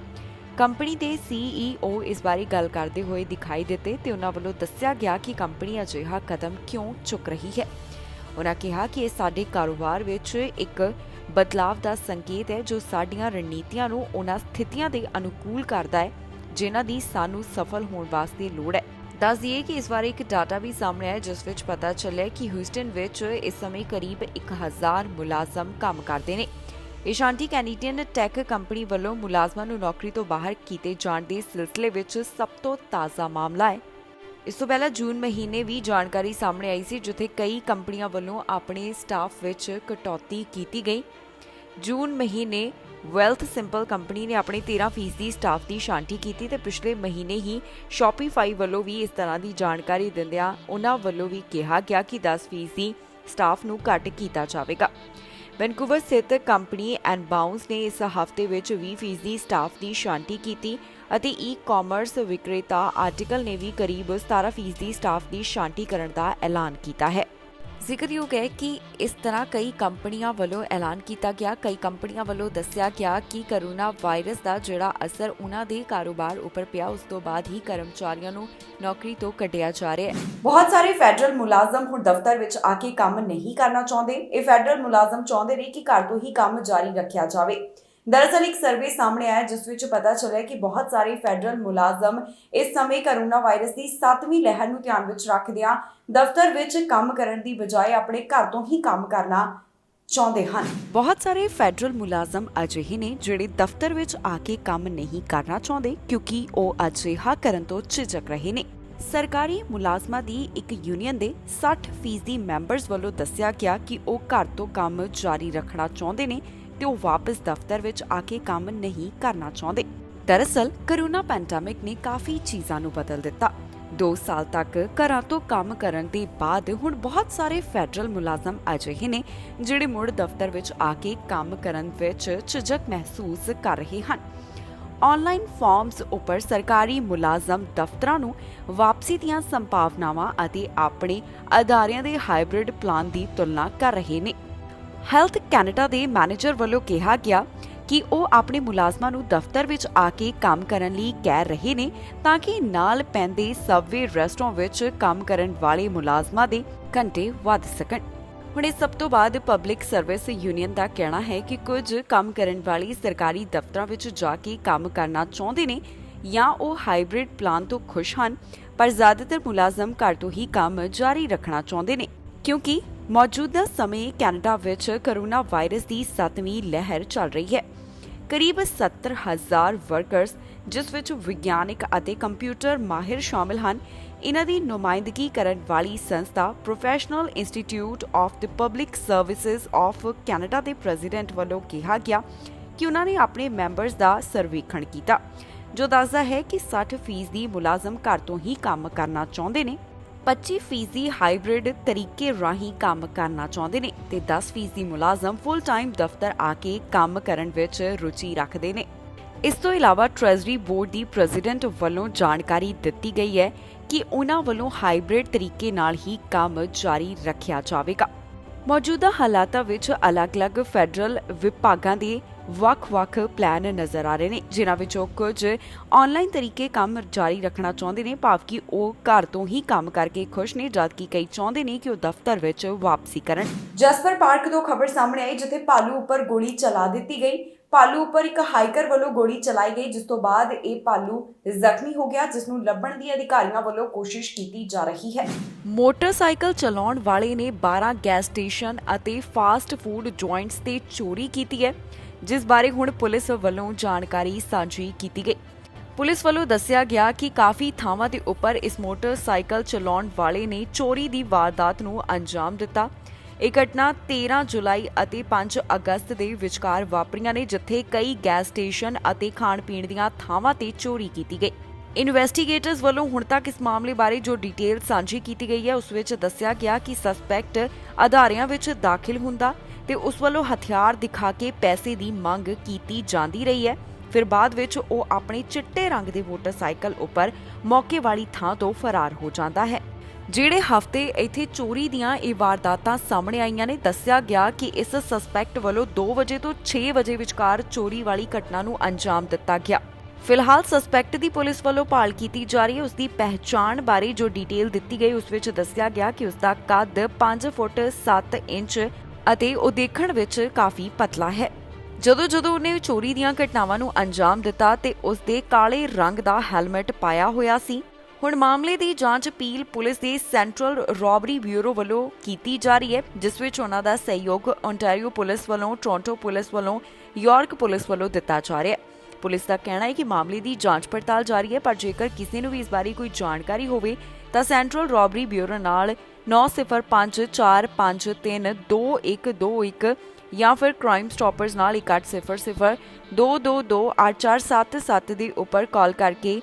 ਕੰਪਨੀ ਦੇ CEO ਇਸ ਬਾਰੇ ਗੱਲ ਕਰਦੇ ਹੋਏ ਦਿਖਾਈ ਦਿੱਤੇ ਤੇ ਉਹਨਾਂ ਵੱਲੋਂ ਦੱਸਿਆ ਗਿਆ ਕਿ ਕੰਪਨੀ ਅਜਿਹਾ ਕਦਮ ਕਿਉਂ ਚੁੱਕ ਰਹੀ ਹੈ। ਉਹਨਾਂ ਕਿਹਾ ਕਿ ਇਹ ਸਾਡੇ ਕਾਰੋਬਾਰ ਵਿੱਚ ਇੱਕ ਬਦਲਾਅ ਦਾ ਸੰਕੇਤ ਹੈ ਜੋ ਸਾਡੀਆਂ ਰਣਨੀਤੀਆਂ ਨੂੰ ਉਹਨਾਂ ਸਥਿਤੀਆਂ ਦੇ ਅਨੁਕੂਲ ਕਰਦਾ ਹੈ ਜਿਨ੍ਹਾਂ ਦੀ ਸਾਨੂੰ ਸਫਲ ਹੋਣ ਵਾਸਤੇ ਲੋੜ ਹੈ। ਦੱਸ ਦਈਏ ਕਿ ਇਸ ਬਾਰੇ ਇੱਕ ਡਾਟਾ ਵੀ ਸਾਹਮਣੇ ਆਇਆ, ਜਿਸ ਵਿੱਚ ਪਤਾ ਚੱਲਿਆ ਕਿ ਹਿਊਸਟਨ ਵਿੱਚ ਇਸ ਸਮੇਂ ਕਰੀਬ 1000 ਮੁਲਾਜ਼ਮ ਕੰਮ ਕਰਦੇ ਨੇ। ਇਹ ਛਾਂਟੀ ਕੈਨੇਡੀਅਨ ਟੈਕ ਕੰਪਨੀ ਵੱਲੋਂ ਮੁਲਾਜ਼ਮਾਂ ਨੂੰ ਨੌਕਰੀ ਤੋਂ ਬਾਹਰ ਕੀਤੇ ਜਾਣ ਦੇ ਸਿਲਸਿਲੇ ਵਿੱਚ ਸਭ ਤੋਂ ਤਾਜ਼ਾ ਮਾਮਲਾ ਹੈ। ਇਸ ਤੋਂ ਪਹਿਲਾਂ ਜੂਨ ਮਹੀਨੇ ਵੀ ਜਾਣਕਾਰੀ ਸਾਹਮਣੇ ਆਈ ਸੀ, ਜਿੱਥੇ ਕਈ ਕੰਪਨੀਆਂ ਵੱਲੋਂ ਆਪਣੇ ਸਟਾਫ ਵਿੱਚ ਕਟੌਤੀ ਕੀਤੀ ਗਈ। ਜੂਨ ਮਹੀਨੇ ਵੈਲਥ ਸਿੰਪਲ ਕੰਪਨੀ ਨੇ ਆਪਣੇ 13% ਦੀ ਸਟਾਫ ਦੀ ਛਾਂਟੀ ਕੀਤੀ ਤੇ ਪਿਛਲੇ ਮਹੀਨੇ ਹੀ ਸ਼ੋਪੀਫਾਈ ਵੱਲੋਂ ਵੀ ਇਸ ਤਰ੍ਹਾਂ ਦੀ ਜਾਣਕਾਰੀ ਦਿੰਦਿਆਂ ਉਹਨਾਂ ਵੱਲੋਂ ਵੀ ਕਿਹਾ ਗਿਆ ਕਿ 10% ਦੀ ਸਟਾਫ ਨੂੰ ਘੱਟ ਕੀਤਾ ਜਾਵੇਗਾ। ਵੈਨਕੂਵਰ ਸਥਿਤ ਕੰਪਨੀ ਐਨਬਾਊਂਸ ਨੇ ਇਸ ਹਫ਼ਤੇ ਵਿੱਚ 20% ਦੀ ਸਟਾਫ ਦੀ ਛਾਂਟੀ ਕੀਤੀ ਅਤੇ ਈ-ਕਾਮਰਸ ਵਿਕਰੇਤਾ ਆਰਟੀਕਲ ਨੇ ਵੀ ਕਰੀਬ 17% ਦੀ ਸਟਾਫ ਦੀ ਛਾਂਟੀ ਕਰਨ ਦਾ ਐਲਾਨ ਕੀਤਾ ਹੈ। ਜ਼ਿਕਰਯੋਗ ਹੈ ਕਿ ਇਸ ਤਰ੍ਹਾਂ ਕਈ ਕੰਪਨੀਆਂ ਵੱਲੋਂ ਐਲਾਨ ਕੀਤਾ ਗਿਆ। ਕਈ ਕੰਪਨੀਆਂ ਵੱਲੋਂ ਦੱਸਿਆ ਗਿਆ ਕਿ ਕਰੋਨਾ ਵਾਇਰਸ ਦਾ ਜਿਹੜਾ ਅਸਰ ਉਹਨਾਂ ਦੇ ਕਾਰੋਬਾਰ ਉੱਪਰ ਪਿਆ, ਉਸ ਤੋਂ ਬਾਅਦ ਹੀ ਕਰਮਚਾਰੀਆਂ ਨੂੰ ਨੌਕਰੀ ਤੋਂ ਕੱਢਿਆ ਜਾ ਰਿਹਾ ਹੈ। ਬਹੁਤ ਸਾਰੇ ਫੈਡਰਲ ਮੁਲਾਜ਼ਮ ਹੁਣ ਦਫ਼ਤਰ ਵਿੱਚ ਆ ਕੇ ਕੰਮ ਨਹੀਂ ਕਰਨਾ ਚਾਹੁੰਦੇ। ਇਹ ਫੈਡਰਲ ਮੁਲਾਜ਼ਮ ਚਾਹੁੰਦੇ ਨੇ ਕਿ ਘਰ ਤੋਂ ਹੀ ਕੰਮ ਜਾਰੀ ਰੱਖਿਆ ਜਾਵੇ। ਦਰਅਸਲ ਇੱਕ ਸਰਵੇ ਸਾਹਮਣੇ ਆਇਆ, ਜਿਸ ਵਿੱਚ ਪਤਾ ਚੱਲਿਆ ਕਿ ਬਹੁਤ ਸਾਰੇ ਫੈਡਰਲ ਮੁਲਾਜ਼ਮ ਇਸ ਸਮੇਂ ਕਰੋਨਾ ਵਾਇਰਸ ਦੀ 7ਵੀਂ ਲਹਿਰ ਨੂੰ ਧਿਆਨ ਵਿੱਚ ਰੱਖਦਿਆਂ ਦਫ਼ਤਰ ਵਿੱਚ ਕੰਮ ਕਰਨ ਦੀ ਬਜਾਏ ਆਪਣੇ ਘਰ ਤੋਂ ਹੀ ਕੰਮ ਕਰਨਾ ਚਾਹੁੰਦੇ ਹਨ। ਬਹੁਤ ਸਾਰੇ ਫੈਡਰਲ ਮੁਲਾਜ਼ਮ ਅਜਿਹੇ ਨੇ ਜਿਹੜੇ ਦਫ਼ਤਰ ਵਿੱਚ ਆ ਕੇ ਕੰਮ ਨਹੀਂ ਕਰਨਾ ਚਾਹੁੰਦੇ ਕਿਉਂਕਿ ਉਹ ਅਜਿਹਾ ਕਰਨ ਤੋਂ ਝਿਜਕ ਰਹੇ ਨੇ। ਸਰਕਾਰੀ ਮੁਲਾਜ਼ਮਾਂ ਦੀ ਇੱਕ ਯੂਨੀਅਨ ਦੇ 60% ਮੈਂਬਰਸ ਵੱਲੋਂ ਦੱਸਿਆ ਗਿਆ ਕਿ ਉਹ ਘਰ ਤੋਂ ਕੰਮ ਜਾਰੀ ਰੱਖਣਾ ਚਾਹੁੰਦੇ ਨੇ ਤੇ ਉਹ ਵਾਪਸ ਦਫ਼ਤਰ ਵਿੱਚ ਆ ਕੇ ਕੰਮ ਨਹੀਂ ਕਰਨਾ ਚਾਹੁੰਦੇ। ਦਰਅਸਲ ਕਰੋਨਾ ਪੈਂਡੇਮਿਕ ਨੇ ਕਾਫੀ ਚੀਜ਼ਾਂ ਨੂੰ ਬਦਲ ਦਿੱਤਾ। 2 ਸਾਲ ਤੱਕ ਘਰਾਂ ਤੋਂ ਕੰਮ ਕਰਨ ਦੇ ਬਾਅਦ ਹੁਣ ਬਹੁਤ ਸਾਰੇ ਫੈਡਰਲ ਮੁਲਾਜ਼ਮ ਅਜਿਹੇ ਨੇ ਜਿਹੜੇ ਮੁੜ ਦਫ਼ਤਰ ਵਿੱਚ ਆ ਕੇ ਕੰਮ ਕਰਨ ਵਿੱਚ ਝਿਜਕ ਮਹਿਸੂਸ ਕਰ ਰਹੇ ਹਨ। ਆਨਲਾਈਨ ਫਾਰਮਸ ਉੱਪਰ ਸਰਕਾਰੀ ਮੁਲਾਜ਼ਮ ਦਫ਼ਤਰਾਂ ਨੂੰ ਵਾਪਸੀ ਦੀਆਂ ਸੰਭਾਵਨਾਵਾਂ ਅਤੇ ਆਪਣੇ ਅਦਾਰਿਆਂ ਦੇ ਹਾਈਬ੍ਰਿਡ ਪਲਾਨ ਦੀ ਤੁਲਨਾ ਕਰ ਰਹੇ ਨੇ। ਹੈਲਥ ਕੈਨੇਡਾ ਦੇ ਮੈਨੇਜਰ ਵੱਲੋਂ ਕਿਹਾ ਗਿਆ ਕਿ ਉਹ ਆਪਣੇ ਮੁਲਾਜ਼ਮਾਂ ਨੂੰ ਦਫ਼ਤਰ ਵਿੱਚ ਆ ਕੇ ਕੰਮ ਕਰਨ ਲਈ ਕਹਿ ਰਹੇ ਨੇ ਤਾਂ ਕਿ ਨਾਲ ਪੈਂਦੇ ਸਬਵੇ ਰੈਸਟੋਰੈਂਟ ਵਿੱਚ ਕੰਮ ਕਰਨ ਵਾਲੇ ਮੁਲਾਜ਼ਮਾਂ ਦੇ ਘੰਟੇ ਵਧ ਸਕਣ। ਹੁਣ ਇਸ ਸਭ ਤੋਂ ਬਾਅਦ ਪਬਲਿਕ ਸਰਵਿਸ ਯੂਨੀਅਨ ਦਾ ਕਹਿਣਾ ਹੈ ਕਿ ਕੁਝ ਕੰਮ ਕਰਨ ਵਾਲੇ ਸਰਕਾਰੀ ਦਫ਼ਤਰਾਂ ਵਿੱਚ ਜਾ ਕੇ ਕੰਮ ਕਰਨਾ ਚਾਹੁੰਦੇ ਨੇ ਜਾਂ ਉਹ ਹਾਈਬ੍ਰਿਡ ਪਲਾਨ ਤੋਂ ਖੁਸ਼ ਹਨ, ਪਰ ਜ਼ਿਆਦਾਤਰ ਮੁਲਾਜ਼ਮ ਘਰ ਤੋਂ ਹੀ ਕੰਮ ਜਾਰੀ ਰੱਖਣਾ ਚਾਹੁੰਦੇ ਨੇ ਕਿਉਂਕਿ ਮੌਜੂਦਾ ਸਮੇਂ ਕੈਨੇਡਾ ਵਿੱਚ ਕਰੋਨਾ ਵਾਇਰਸ ਦੀ 7ਵੀਂ ਲਹਿਰ ਚੱਲ ਰਹੀ ਹੈ। ਕਰੀਬ 70,000 ਵਰਕਰਸ, ਜਿਸ ਵਿੱਚ ਵਿਗਿਆਨਕ ਅਤੇ ਕੰਪਿਊਟਰ ਮਾਹਿਰ ਸ਼ਾਮਿਲ ਹਨ, ਇਹਨਾਂ ਦੀ ਨੁਮਾਇੰਦਗੀ ਕਰਨ ਵਾਲੀ ਸੰਸਥਾ professional institute of the public services of Canada ਦੇ ਪ੍ਰੈਜ਼ੀਡੈਂਟ ਵੱਲੋਂ ਕਿਹਾ ਗਿਆ ਕਿ ਉਹਨਾਂ ਨੇ ਆਪਣੇ ਮੈਂਬਰਸ ਦਾ ਸਰਵੇਖਣ ਕੀਤਾ ਜੋ ਦੱਸਦਾ ਹੈ ਕਿ 60% ਮੁਲਾਜ਼ਮ ਘਰ ਤੋਂ ਹੀ ਕੰਮ ਕਰਨਾ ਚਾਹੁੰਦੇ ਨੇ, 25% ਹਾਈਬ੍ਰਿਡ ਤਰੀਕੇ ਰਾਹੀਂ ਕੰਮ ਕਰਨਾ ਚਾਹੁੰਦੇ ਨੇ ਤੇ 10% ਮੁਲਾਜ਼ਮ ਫੁੱਲ ਟਾਈਮ ਦਫ਼ਤਰ ਆ ਕੇ ਕੰਮ ਕਰਨ ਵਿੱਚ ਰੁਚੀ ਰੱਖਦੇ ਨੇ। ਇਸ ਤੋਂ ਇਲਾਵਾ ਟ੍ਰੈਜਰੀ ਬੋਰਡ ਦੀ ਪ੍ਰੈਜ਼ੀਡੈਂਟ ਵੱਲੋਂ ਜਾਣਕਾਰੀ ਦਿੱਤੀ ਗਈ ਹੈ ਕਿ ਉਹਨਾਂ ਵੱਲੋਂ ਹਾਈਬ੍ਰਿਡ ਤਰੀਕੇ ਨਾਲ ਹੀ ਕੰਮ ਜਾਰੀ ਰੱਖਿਆ ਜਾਵੇਗਾ। ਮੌਜੂਦਾ ਹਾਲਾਤਾਂ ਵਿੱਚ ਅਲੱਗ-ਅਲੱਗ ਫੈਡਰਲ ਵਿਭਾਗਾਂ ਦੇ ਵੱਖ-ਵੱਖ ਪਲਾਨ ਨਜ਼ਰ ਆ ਰਹੇ ਨੇ, ਜਿਨ੍ਹਾਂ ਵਿੱਚੋਂ ਕੁਝ ਆਨਲਾਈਨ ਤਰੀਕੇ ਕੰਮ ਜਾਰੀ ਰੱਖਣਾ ਚਾਹੁੰਦੇ ਨੇ, ਭਾਵ ਕਿ ਉਹ ਘਰ ਤੋਂ ਹੀ ਕੰਮ ਕਰਕੇ ਖੁਸ਼ ਨੇ, ਜਦਕਿ ਕਈ ਚਾਹੁੰਦੇ ਨੇ ਕਿ ਉਹ ਦਫ਼ਤਰ ਵਿੱਚ ਵਾਪਸੀ ਕਰਨ। ਜਸਪਰ ਪਾਰਕ ਤੋਂ ਖਬਰ ਸਾਹਮਣੇ ਆਈ, ਜਿੱਥੇ ਭਾਲੂ ਉੱਪਰ ਗੋਲੀ ਚਲਾ ਦਿੱਤੀ ਗਈ। ਭਾਲੂ ਉੱਪਰ ਇੱਕ ਹਾਈਕਰ ਵੱਲੋਂ ਗੋਲੀ ਚਲਾਈ ਗਈ, ਜਿਸ ਤੋਂ ਬਾਅਦ ਇਹ ਭਾਲੂ ਜ਼ਖਮੀ ਹੋ ਗਿਆ, ਜਿਸ ਨੂੰ ਲੱਭਣ ਦੀ ਅਧਿਕਾਰੀਆਂ ਵੱਲੋਂ ਕੋਸ਼ਿਸ਼ ਕੀਤੀ ਜਾ ਰਹੀ ਹੈ। ਮੋਟਰਸਾਈਕਲ ਚਲਾਉਣ ਵਾਲੇ ਨੇ 12 ਗੈਸ ਸਟੇਸ਼ਨ ਅਤੇ ਫਾਸਟ ਫੂਡ ਜੁਆਇੰਟਸ ਤੇ ਚੋਰੀ ਕੀਤੀ ਹੈ, ਜਿਸ ਬਾਰੇ ਹੁਣ ਪੁਲਿਸ ਵੱਲੋਂ ਜਾਣਕਾਰੀ ਸਾਂਝੀ ਕੀਤੀ ਗਈ। ਪੁਲਿਸ ਵੱਲੋਂ ਦੱਸਿਆ ਗਿਆ ਕਿ ਕਾਫੀ ਥਾਵਾਂ ਦੇ ਉੱਪਰ ਇਸ ਮੋਟਰਸਾਈਕਲ ਚਲਾਉਣ ਵਾਲੇ ਨੇ ਚੋਰੀ ਦੀ ਵਾਰਦਾਤ ਨੂੰ ਅੰਜਾਮ ਦਿੱਤਾ। ਇਹ ਘਟਨਾ 13 ਜੁਲਾਈ ਅਤੇ 5 ਅਗਸਤ ਦੇ ਵਿਚਕਾਰ ਵਾਪਰੀਆਂ ਨੇ, ਜਿੱਥੇ ਕਈ ਗੈਸ ਸਟੇਸ਼ਨ ਅਤੇ ਖਾਣ ਪੀਣ ਦੀਆਂ ਥਾਵਾਂ ਤੇ ਚੋਰੀ ਕੀਤੀ ਗਈ। ਇਨਵੈਸਟੀਗੇਟਰਸ ਵੱਲੋਂ ਹੁਣ ਤੱਕ ਇਸ ਮਾਮਲੇ ਬਾਰੇ ਜੋ ਡਿਟੇਲ ਸਾਂਝੀ ਕੀਤੀ ਗਈ ਹੈ, ਉਸ ਵਿੱਚ ਦੱਸਿਆ ਗਿਆ ਕਿ ਸਸਪੈਕਟ ਅਦਾਰਿਆਂ ਵਿੱਚ ਦਾਖਲ ਹੁੰਦਾ ਤੇ ਉਸ ਵੱਲੋਂ ਹਥਿਆਰ ਦਿਖਾ ਕੇ ਪੈਸੇ ਦੀ ਮੰਗ ਕੀਤੀ ਜਾਂਦੀ ਰਹੀ ਹੈ। ਫਿਰ ਬਾਅਦ ਵਿੱਚ ਉਹ ਆਪਣੇ ਚਿੱਟੇ ਰੰਗ ਦੇ ਮੋਟਰਸਾਈਕਲ ਉੱਪਰ ਮੌਕੇ ਵਾਲੀ ਥਾਂ ਤੋਂ ਫਰਾਰ ਹੋ ਜਾਂਦਾ ਹੈ। ਜਿਹੜੇ ਹਫ਼ਤੇ ਇੱਥੇ ਚੋਰੀ ਦੀਆਂ ਇਹ ਵਾਰਦਾਤਾਂ ਸਾਹਮਣੇ ਆਈਆਂ ਨੇ, ਦੱਸਿਆ ਗਿਆ ਕਿ ਇਸ ਸਸਪੈਕਟ ਵੱਲੋਂ 2 ਵਜੇ ਤੋਂ 6 ਵਜੇ ਵਿਚਕਾਰ ਚੋਰੀ ਵਾਲੀ ਘਟਨਾ ਨੂੰ ਅੰਜਾਮ ਦਿੱਤਾ ਗਿਆ। ਫਿਲਹਾਲ ਸਸਪੈਕਟ ਦੀ ਪੁਲਿਸ ਵੱਲੋਂ ਭਾਲ ਕੀਤੀ ਜਾ ਰਹੀ ਹੈ। ਉਸ ਦੀ ਪਹਿਚਾਣ ਬਾਰੇ ਜੋ ਡਿਟੇਲ ਦਿੱਤੀ ਗਈ, ਉਸ ਵਿੱਚ ਦੱਸਿਆ ਗਿਆ ਕਿ ਉਸ ਦਾ ਕੱਦ 5 ਫੁੱਟ 7 ਇੰਚ ਅਤੇ ਉਹ ਦੇਖਣ ਵਿੱਚ ਕਾਫੀ ਪਤਲਾ ਹੈ। ਜਦੋਂ ਉਹਨੇ ਚੋਰੀ ਦੀਆਂ ਘਟਨਾਵਾਂ ਨੂੰ ਅੰਜਾਮ ਦਿੱਤਾ ਤੇ ਉਸ ਦੇ ਕਾਲੇ ਰੰਗ ਦਾ ਹੈਲਮਟ ਪਾਇਆ ਹੋਇਆ ਸੀ। ਹੁਣ ਮਾਮਲੇ ਦੀ ਜਾਂਚ ਪੀਲ ਪੁਲਿਸ ਦੇ ਸੈਂਟਰਲ ਰੌਬਰੀ ਬਿਊਰੋ ਵੱਲੋਂ ਕੀਤੀ ਜਾ ਰਹੀ ਹੈ, ਜਿਸ ਵਿੱਚ ਉਹਨਾਂ ਦਾ ਸਹਿਯੋਗ ਓਨਟਾਰੀਓ ਪੁਲਿਸ ਵੱਲੋਂ, ਟੋਰਾਂਟੋ ਪੁਲਿਸ ਵੱਲੋਂ, ਯਾਰਕ ਪੁਲਿਸ ਵੱਲੋਂ ਦਿੱਤਾ ਜਾ ਰਿਹਾ ਹੈ। ਪੁਲਿਸ ਦਾ ਕਹਿਣਾ ਹੈ ਕਿ ਮਾਮਲੇ ਦੀ ਜਾਂਚ ਪੜਤਾਲ ਜਾਰੀ ਹੈ, ਪਰ ਜੇਕਰ ਕਿਸੇ ਨੂੰ ਵੀ ਇਸ ਬਾਰੇ ਕੋਈ ਜਾਣਕਾਰੀ ਹੋਵੇ ਤਾਂ ਸੈਂਟਰਲ ਰੌਬਰੀ ਬਿਊਰੋ ਨਾਲ 9054532121 ਜਾਂ ਫਿਰ ਕ੍ਰਾਈਮ ਸਟਾਪਰਸ ਨਾਲ 1800-222-8477 ਦੇ ਉੱਪਰ ਕਾਲ ਕਰਕੇ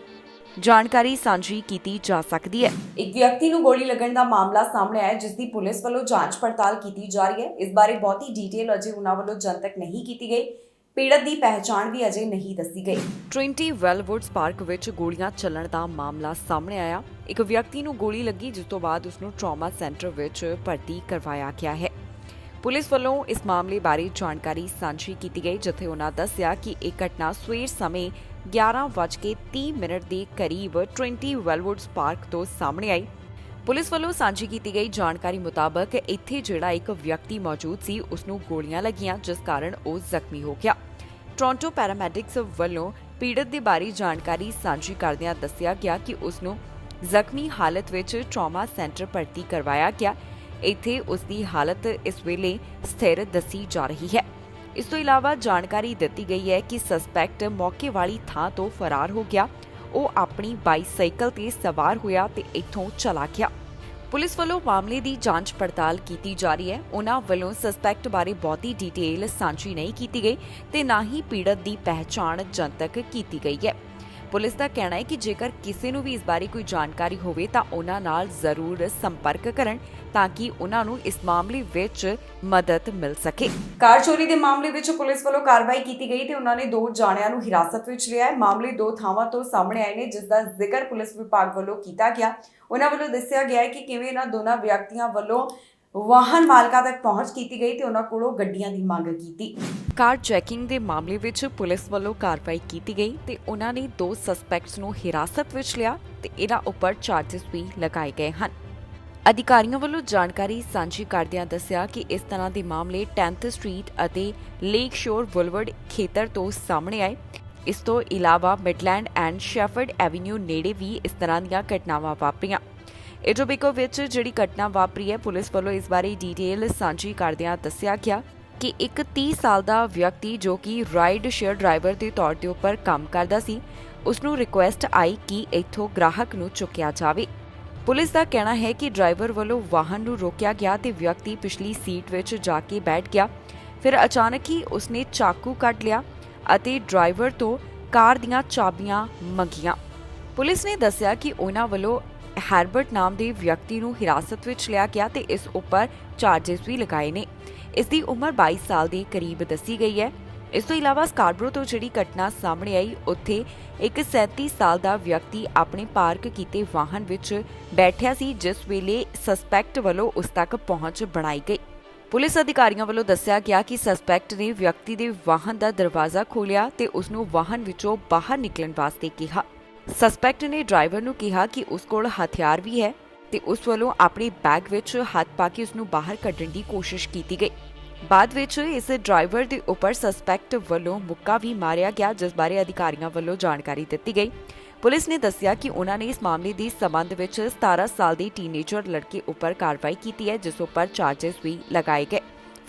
ਜਾਣਕਾਰੀ ਸਾਂਝੀ ਕੀਤੀ ਜਾ ਸਕਦੀ ਹੈ। ਇੱਕ ਵਿਅਕਤੀ ਨੂੰ ਗੋਲੀ ਲੱਗਣ ਦਾ ਮਾਮਲਾ ਸਾਹਮਣੇ ਆਇਆ, ਜਿਸ ਦੀ ਪੁਲਿਸ ਵੱਲੋਂ ਜਾਂਚ ਪੜਤਾਲ ਕੀਤੀ ਜਾ ਰਹੀ ਹੈ। ਇਸ ਬਾਰੇ ਬਹੁਤੀ ਡਿਟੇਲ ਅਜੇ ਉਹਨਾਂ ਵੱਲੋਂ ਜਨਤਕ ਨਹੀਂ ਕੀਤੀ ਗਈ। ਪੀੜਤ ਦੀ ਪਹਿਚਾਣ ਵੀ ਅਜੇ ਨਹੀਂ ਦੱਸੀ ਗਈ। ਟ੍ਰਿੰਟੀ ਵੈਲਵੁੱਡਸ ਪਾਰਕ ਵਿੱਚ ਗੋਲੀਆਂ ਚੱਲਣ ਦਾ ਮਾਮਲਾ ਸਾਹਮਣੇ ਆਇਆ। ਇੱਕ ਵਿਅਕਤੀ ਨੂੰ ਗੋਲੀ ਲੱਗੀ, ਜਿਸ ਤੋਂ ਬਾਅਦ ਉਸ ਨੂੰ ਟਰਾਮਾ ਸੈਂਟਰ ਵਿੱਚ ਭਰਤੀ ਕਰਵਾਇਆ ਗਿਆ ਹੈ। ਪੁਲਿਸ ਵੱਲੋਂ ਇਸ ਮਾਮਲੇ ਬਾਰੇ ਜਾਣਕਾਰੀ ਸਾਂਝੀ ਕੀਤੀ ਗਈ, ਜਿੱਥੇ ਉਹਨਾਂ ਦੱਸਿਆ ਕਿ ਇਹ ਘਟਨਾ ਸਵੇਰ ਸਮੇਂ 11:30 ਦੇ ਕਰੀਬ ਟ੍ਰਿੰਟੀ ਵੈਲਵੁੱਡਸ ਪਾਰਕ ਤੋਂ ਸਾਹਮਣੇ ਆਈ। ਪੁਲਿਸ ਵੱਲੋਂ ਸਾਂਝੀ ਕੀਤੀ ਗਈ ਜਾਣਕਾਰੀ ਮੁਤਾਬਕ ਇੱਥੇ ਜਿਹੜਾ ਇੱਕ ਵਿਅਕਤੀ ਮੌਜੂਦ ਸੀ, ਉਸ ਨੂੰ ਗੋਲੀਆਂ ਲੱਗੀਆਂ, ਜਿਸ ਕਾਰਨ ਉਹ ਜ਼ਖਮੀ ਹੋ ਗਿਆ। ਟੋਰਾਂਟੋ ਪੈਰਾਮੈਡਿਕਸ ਵੱਲੋਂ ਪੀੜਤ ਦੇ ਬਾਰੇ ਜਾਣਕਾਰੀ ਸਾਂਝੀ ਕਰਦਿਆਂ ਦੱਸਿਆ ਗਿਆ ਕਿ ਉਸ ਨੂੰ ਜ਼ਖਮੀ ਹਾਲਤ ਵਿੱਚ ਟਰਾਮਾ ਸੈਂਟਰ ਭਰਤੀ ਕਰਵਾਇਆ ਗਿਆ। ਇੱਥੇ ਉਸ ਦੀ ਹਾਲਤ ਇਸ ਵੇਲੇ ਸਥਿਰ ਦੱਸੀ ਜਾ ਰਹੀ ਹੈ। ਇਸ ਤੋਂ ਇਲਾਵਾ ਜਾਣਕਾਰੀ ਦਿੱਤੀ ਗਈ ਹੈ ਕਿ ਸਸਪੈਕਟ ਮੌਕੇ ਵਾਲੀ ਥਾਂ ਤੋਂ ਫਰਾਰ ਹੋ ਗਿਆ। ਉਹ ਆਪਣੀ ਬਾਈਸਾਈਕਲ ਤੇ ਸਵਾਰ ਹੋਇਆ ਤੇ ਇੱਥੋਂ ਚਲਾ ਗਿਆ। ਪੁਲਿਸ ਵੱਲੋਂ ਮਾਮਲੇ ਦੀ ਜਾਂਚ ਪੜਤਾਲ ਕੀਤੀ ਜਾ ਰਹੀ ਹੈ। ਉਹਨਾਂ ਵੱਲੋਂ ਸਸਪੈਕਟ ਬਾਰੇ ਬਹੁਤੀ ਡਿਟੇਲ ਸਾਂਝੀ ਨਹੀਂ ਕੀਤੀ ਗਈ ਤੇ ਨਾ ਹੀ ਪੀੜਤ ਦੀ ਪਹਿਚਾਣ ਜਨਤਕ ਕੀਤੀ ਗਈ ਹੈ। ਪੁਲਿਸ ਦਾ ਕਹਿਣਾ ਹੈ ਕਿ ਜੇਕਰ ਕਿਸੇ ਨੂੰ ਵੀ ਇਸ ਬਾਰੇ ਕੋਈ ਜਾਣਕਾਰੀ ਹੋਵੇ ਤਾਂ ਉਹਨਾਂ ਨਾਲ ਜ਼ਰੂਰ ਸੰਪਰਕ ਕਰਨ, ਤਾਂ ਕਿ ਉਹਨਾਂ ਨੂੰ ਇਸ ਮਾਮਲੇ ਵਿੱਚ ਮਦਦ ਮਿਲ ਸਕੇ। ਕਾਰ ਚੋਰੀ ਦੇ ਮਾਮਲੇ ਵਿੱਚ ਪੁਲਿਸ ਵੱਲੋਂ ਕਾਰਵਾਈ ਕੀਤੀ ਗਈ ਤੇ ਉਹਨਾਂ ਨੇ 2 ਜਾਣਿਆਂ ਨੂੰ ਹਿਰਾਸਤ ਵਿੱਚ ਲਿਆ ਹੈ। ਮਾਮਲੇ 2 ਥਾਵਾਂ ਤੋਂ ਸਾਹਮਣੇ ਆਏ ਨੇ, ਜਿਸ ਦਾ ਜ਼ਿਕਰ ਪੁਲਿਸ ਵਿਭਾਗ ਵੱਲੋਂ ਕੀਤਾ ਗਿਆ। ਉਹਨਾਂ ਵੱਲੋਂ ਦੱਸਿਆ ਗਿਆ ਹੈ ਕਿ ਕਿਵੇਂ ਇਹਨਾਂ ਦੋਨਾਂ ਵਿਅਕਤੀਆਂ ਵੱਲੋਂ ਵਾਹਨ ਮਾਲਕਾਂ ਤੱਕ ਪਹੁੰਚ ਕੀਤੀ ਗਈ ਤੇ ਉਹਨਾਂ ਕੋਲੋਂ ਗੱਡੀਆਂ ਦੀ ਮੰਗ ਕੀਤੀ। ਕਾਰ ਚੈਕਿੰਗ ਦੇ ਮਾਮਲੇ ਵਿੱਚ ਪੁਲਿਸ ਵੱਲੋਂ ਕਾਰਵਾਈ ਕੀਤੀ ਗਈ ਤੇ ਉਹਨਾਂ ਨੇ 2 ਸਸਪੈਕਟਸ ਨੂੰ ਹਿਰਾਸਤ ਵਿੱਚ ਲਿਆ ਤੇ ਇਹਨਾਂ ਉੱਪਰ ਚਾਰਜਸ ਵੀ ਲਗਾਏ ਗਏ ਹਨ। ਅਧਿਕਾਰੀਆਂ ਵੱਲੋਂ ਜਾਣਕਾਰੀ ਸਾਂਝੀ ਕਰਦਿਆਂ ਦੱਸਿਆ ਕਿ ਇਸ ਤਰ੍ਹਾਂ ਦੇ ਮਾਮਲੇ 10th ਸਟਰੀਟ ਅਤੇ ਲੇਕ ਸ਼ੋਰ ਬੁਲਵਰਡ ਖੇਤਰ ਤੋਂ ਸਾਹਮਣੇ ਆਏ। ਇਸ ਤੋਂ ਇਲਾਵਾ ਮਿਡਲੈਂਡ ਐਂਡ ਸ਼ੈਫਰਡ ਐਵੀਨਿਊ ਨੇੜੇ ਵੀ ਇਸ ਤਰ੍ਹਾਂ ਦੀਆਂ ਘਟਨਾਵਾਂ ਵਾਪਰੀਆਂ। ਏਟੋਬਿਕੋ ਵਿੱਚ ਜਿਹੜੀ ਘਟਨਾ ਵਾਪਰੀ ਹੈ, ਪੁਲਿਸ ਵੱਲੋਂ ਇਸ ਬਾਰੇ ਡਿਟੇਲ ਸਾਂਝੀ ਕਰਦਿਆਂ ਦੱਸਿਆ ਗਿਆ ਕਿ ਇੱਕ 30 ਸਾਲ ਦਾ ਵਿਅਕਤੀ ਜੋ ਕਿ ਰਾਈਡ ਸ਼ੇਅਰ ਡਰਾਈਵਰ ਦੇ ਤੌਰ ਤੇ ਉੱਪਰ ਕੰਮ ਕਰਦਾ ਸੀ, ਉਸ ਨੂੰ ਰਿਕੁਐਸਟ ਆਈ ਕਿ ਇੱਥੋਂ ਗ੍ਰਾਹਕ ਨੂੰ ਚੁੱਕਿਆ ਜਾਵੇ। ਪੁਲਿਸ ਦਾ ਕਹਿਣਾ ਹੈ ਕਿ ਡਰਾਈਵਰ ਵੱਲੋਂ ਵਾਹਨ ਨੂੰ ਰੋਕਿਆ ਗਿਆ ਤੇ ਵਿਅਕਤੀ ਪਿਛਲੀ ਸੀਟ ਵਿੱਚ ਜਾ ਕੇ ਬੈਠ ਗਿਆ। ਫਿਰ ਅਚਾਨਕ ਹੀ ਉਸਨੇ ਚਾਕੂ ਕੱਢ ਲਿਆ ਅਤੇ ਡਰਾਈਵਰ ਤੋਂ ਕਾਰ ਦੀਆਂ ਚਾਬੀਆਂ ਮੰਗੀਆਂ। ਪੁਲਿਸ ਨੇ ਦੱਸਿਆ ਕਿ ਉਹਨਾਂ ਵੱਲੋਂ ਹੈਰਬਰਟ ਨਾਮ ਦੇ ਵਿਅਕਤੀ ਨੂੰ ਹਿਰਾਸਤ ਵਿੱਚ ਲਿਆ ਗਿਆ ਤੇ ਇਸ ਉੱਪਰ ਚਾਰਜਸ ਵੀ ਲਗਾਏ ਨੇ। ਇਸ ਦੀ ਉਮਰ 22 ਸਾਲ ਦੇ ਕਰੀਬ ਦੱਸੀ ਗਈ ਹੈ। ਇਸ ਤੋਂ ਇਲਾਵਾ ਸਕਾਰਬਰੋ ਤੋਂ ਜਿਹੜੀ ਘਟਨਾ ਸਾਹਮਣੇ ਆਈ, ਉੱਥੇ ਇੱਕ 37 ਸਾਲ ਦਾ ਵਿਅਕਤੀ ਆਪਣੇ ਪਾਰਕ ਕੀਤੇ ਵਾਹਨ ਵਿੱਚ ਬੈਠਿਆ ਸੀ, ਜਿਸ ਵੇਲੇ ਸਸਪੈਕਟ ਵੱਲੋਂ ਉਸ ਤੱਕ ਪਹੁੰਚ ਬਣਾਈ ਗਈ। ਪੁਲਿਸ ਅਧਿਕਾਰੀਆਂ ਵੱਲੋਂ ਦੱਸਿਆ ਗਿਆ ਕਿ ਸਸਪੈਕਟ ਨੇ ਵਿਅਕਤੀ ਦੇ ਵਾਹਨ ਦਾ ਦਰਵਾਜ਼ਾ ਖੋਲ੍ਹਿਆ ਤੇ ਉਸ ਨੂੰ ਵਾਹਨ ਵਿੱਚੋਂ ਬਾਹਰ ਨਿਕਲਣ ਵਾਸਤੇ ਕਿਹਾ। ਸਸਪੈਕਟ ਨੇ ਡਰਾਈਵਰ ਨੂੰ ਕਿਹਾ ਕਿ ਉਸ ਕੋਲ ਹਥਿਆਰ ਵੀ ਹੈ ਤੇ ਉਸ ਵੱਲੋਂ ਆਪਣੇ ਬੈਗ ਵਿੱਚ ਹੱਥ ਪਾ ਕੇ ਉਸ ਨੂੰ ਬਾਹਰ ਕੱਢਣ ਦੀ ਕੋਸ਼ਿਸ਼ ਕੀਤੀ ਗਈ। ਬਾਅਦ ਵਿੱਚ ਇਸ ਡਰਾਈਵਰ ਦੇ ਉੱਪਰ ਸਸਪੈਕਟ ਵੱਲੋਂ ਮੁੱਕਾ ਵੀ ਮਾਰਿਆ ਗਿਆ, ਜਿਸ ਬਾਰੇ ਅਧਿਕਾਰੀਆਂ ਵੱਲੋਂ ਜਾਣਕਾਰੀ ਦਿੱਤੀ ਗਈ। ਪੁਲਿਸ ਨੇ ਦੱਸਿਆ ਕਿ ਉਹਨਾਂ ਨੇ ਇਸ ਮਾਮਲੇ ਦੇ ਸਬੰਧ ਵਿੱਚ 17 ਸਾਲ ਦੀ ਟੀਨੇਜਰ ਲੜਕੀ ਉੱਪਰ ਕਾਰਵਾਈ ਕੀਤੀ ਹੈ, ਜਿਸ ਉੱਪਰ ਚਾਰजेस ਵੀ ਲਗਾਏ ਗਏ।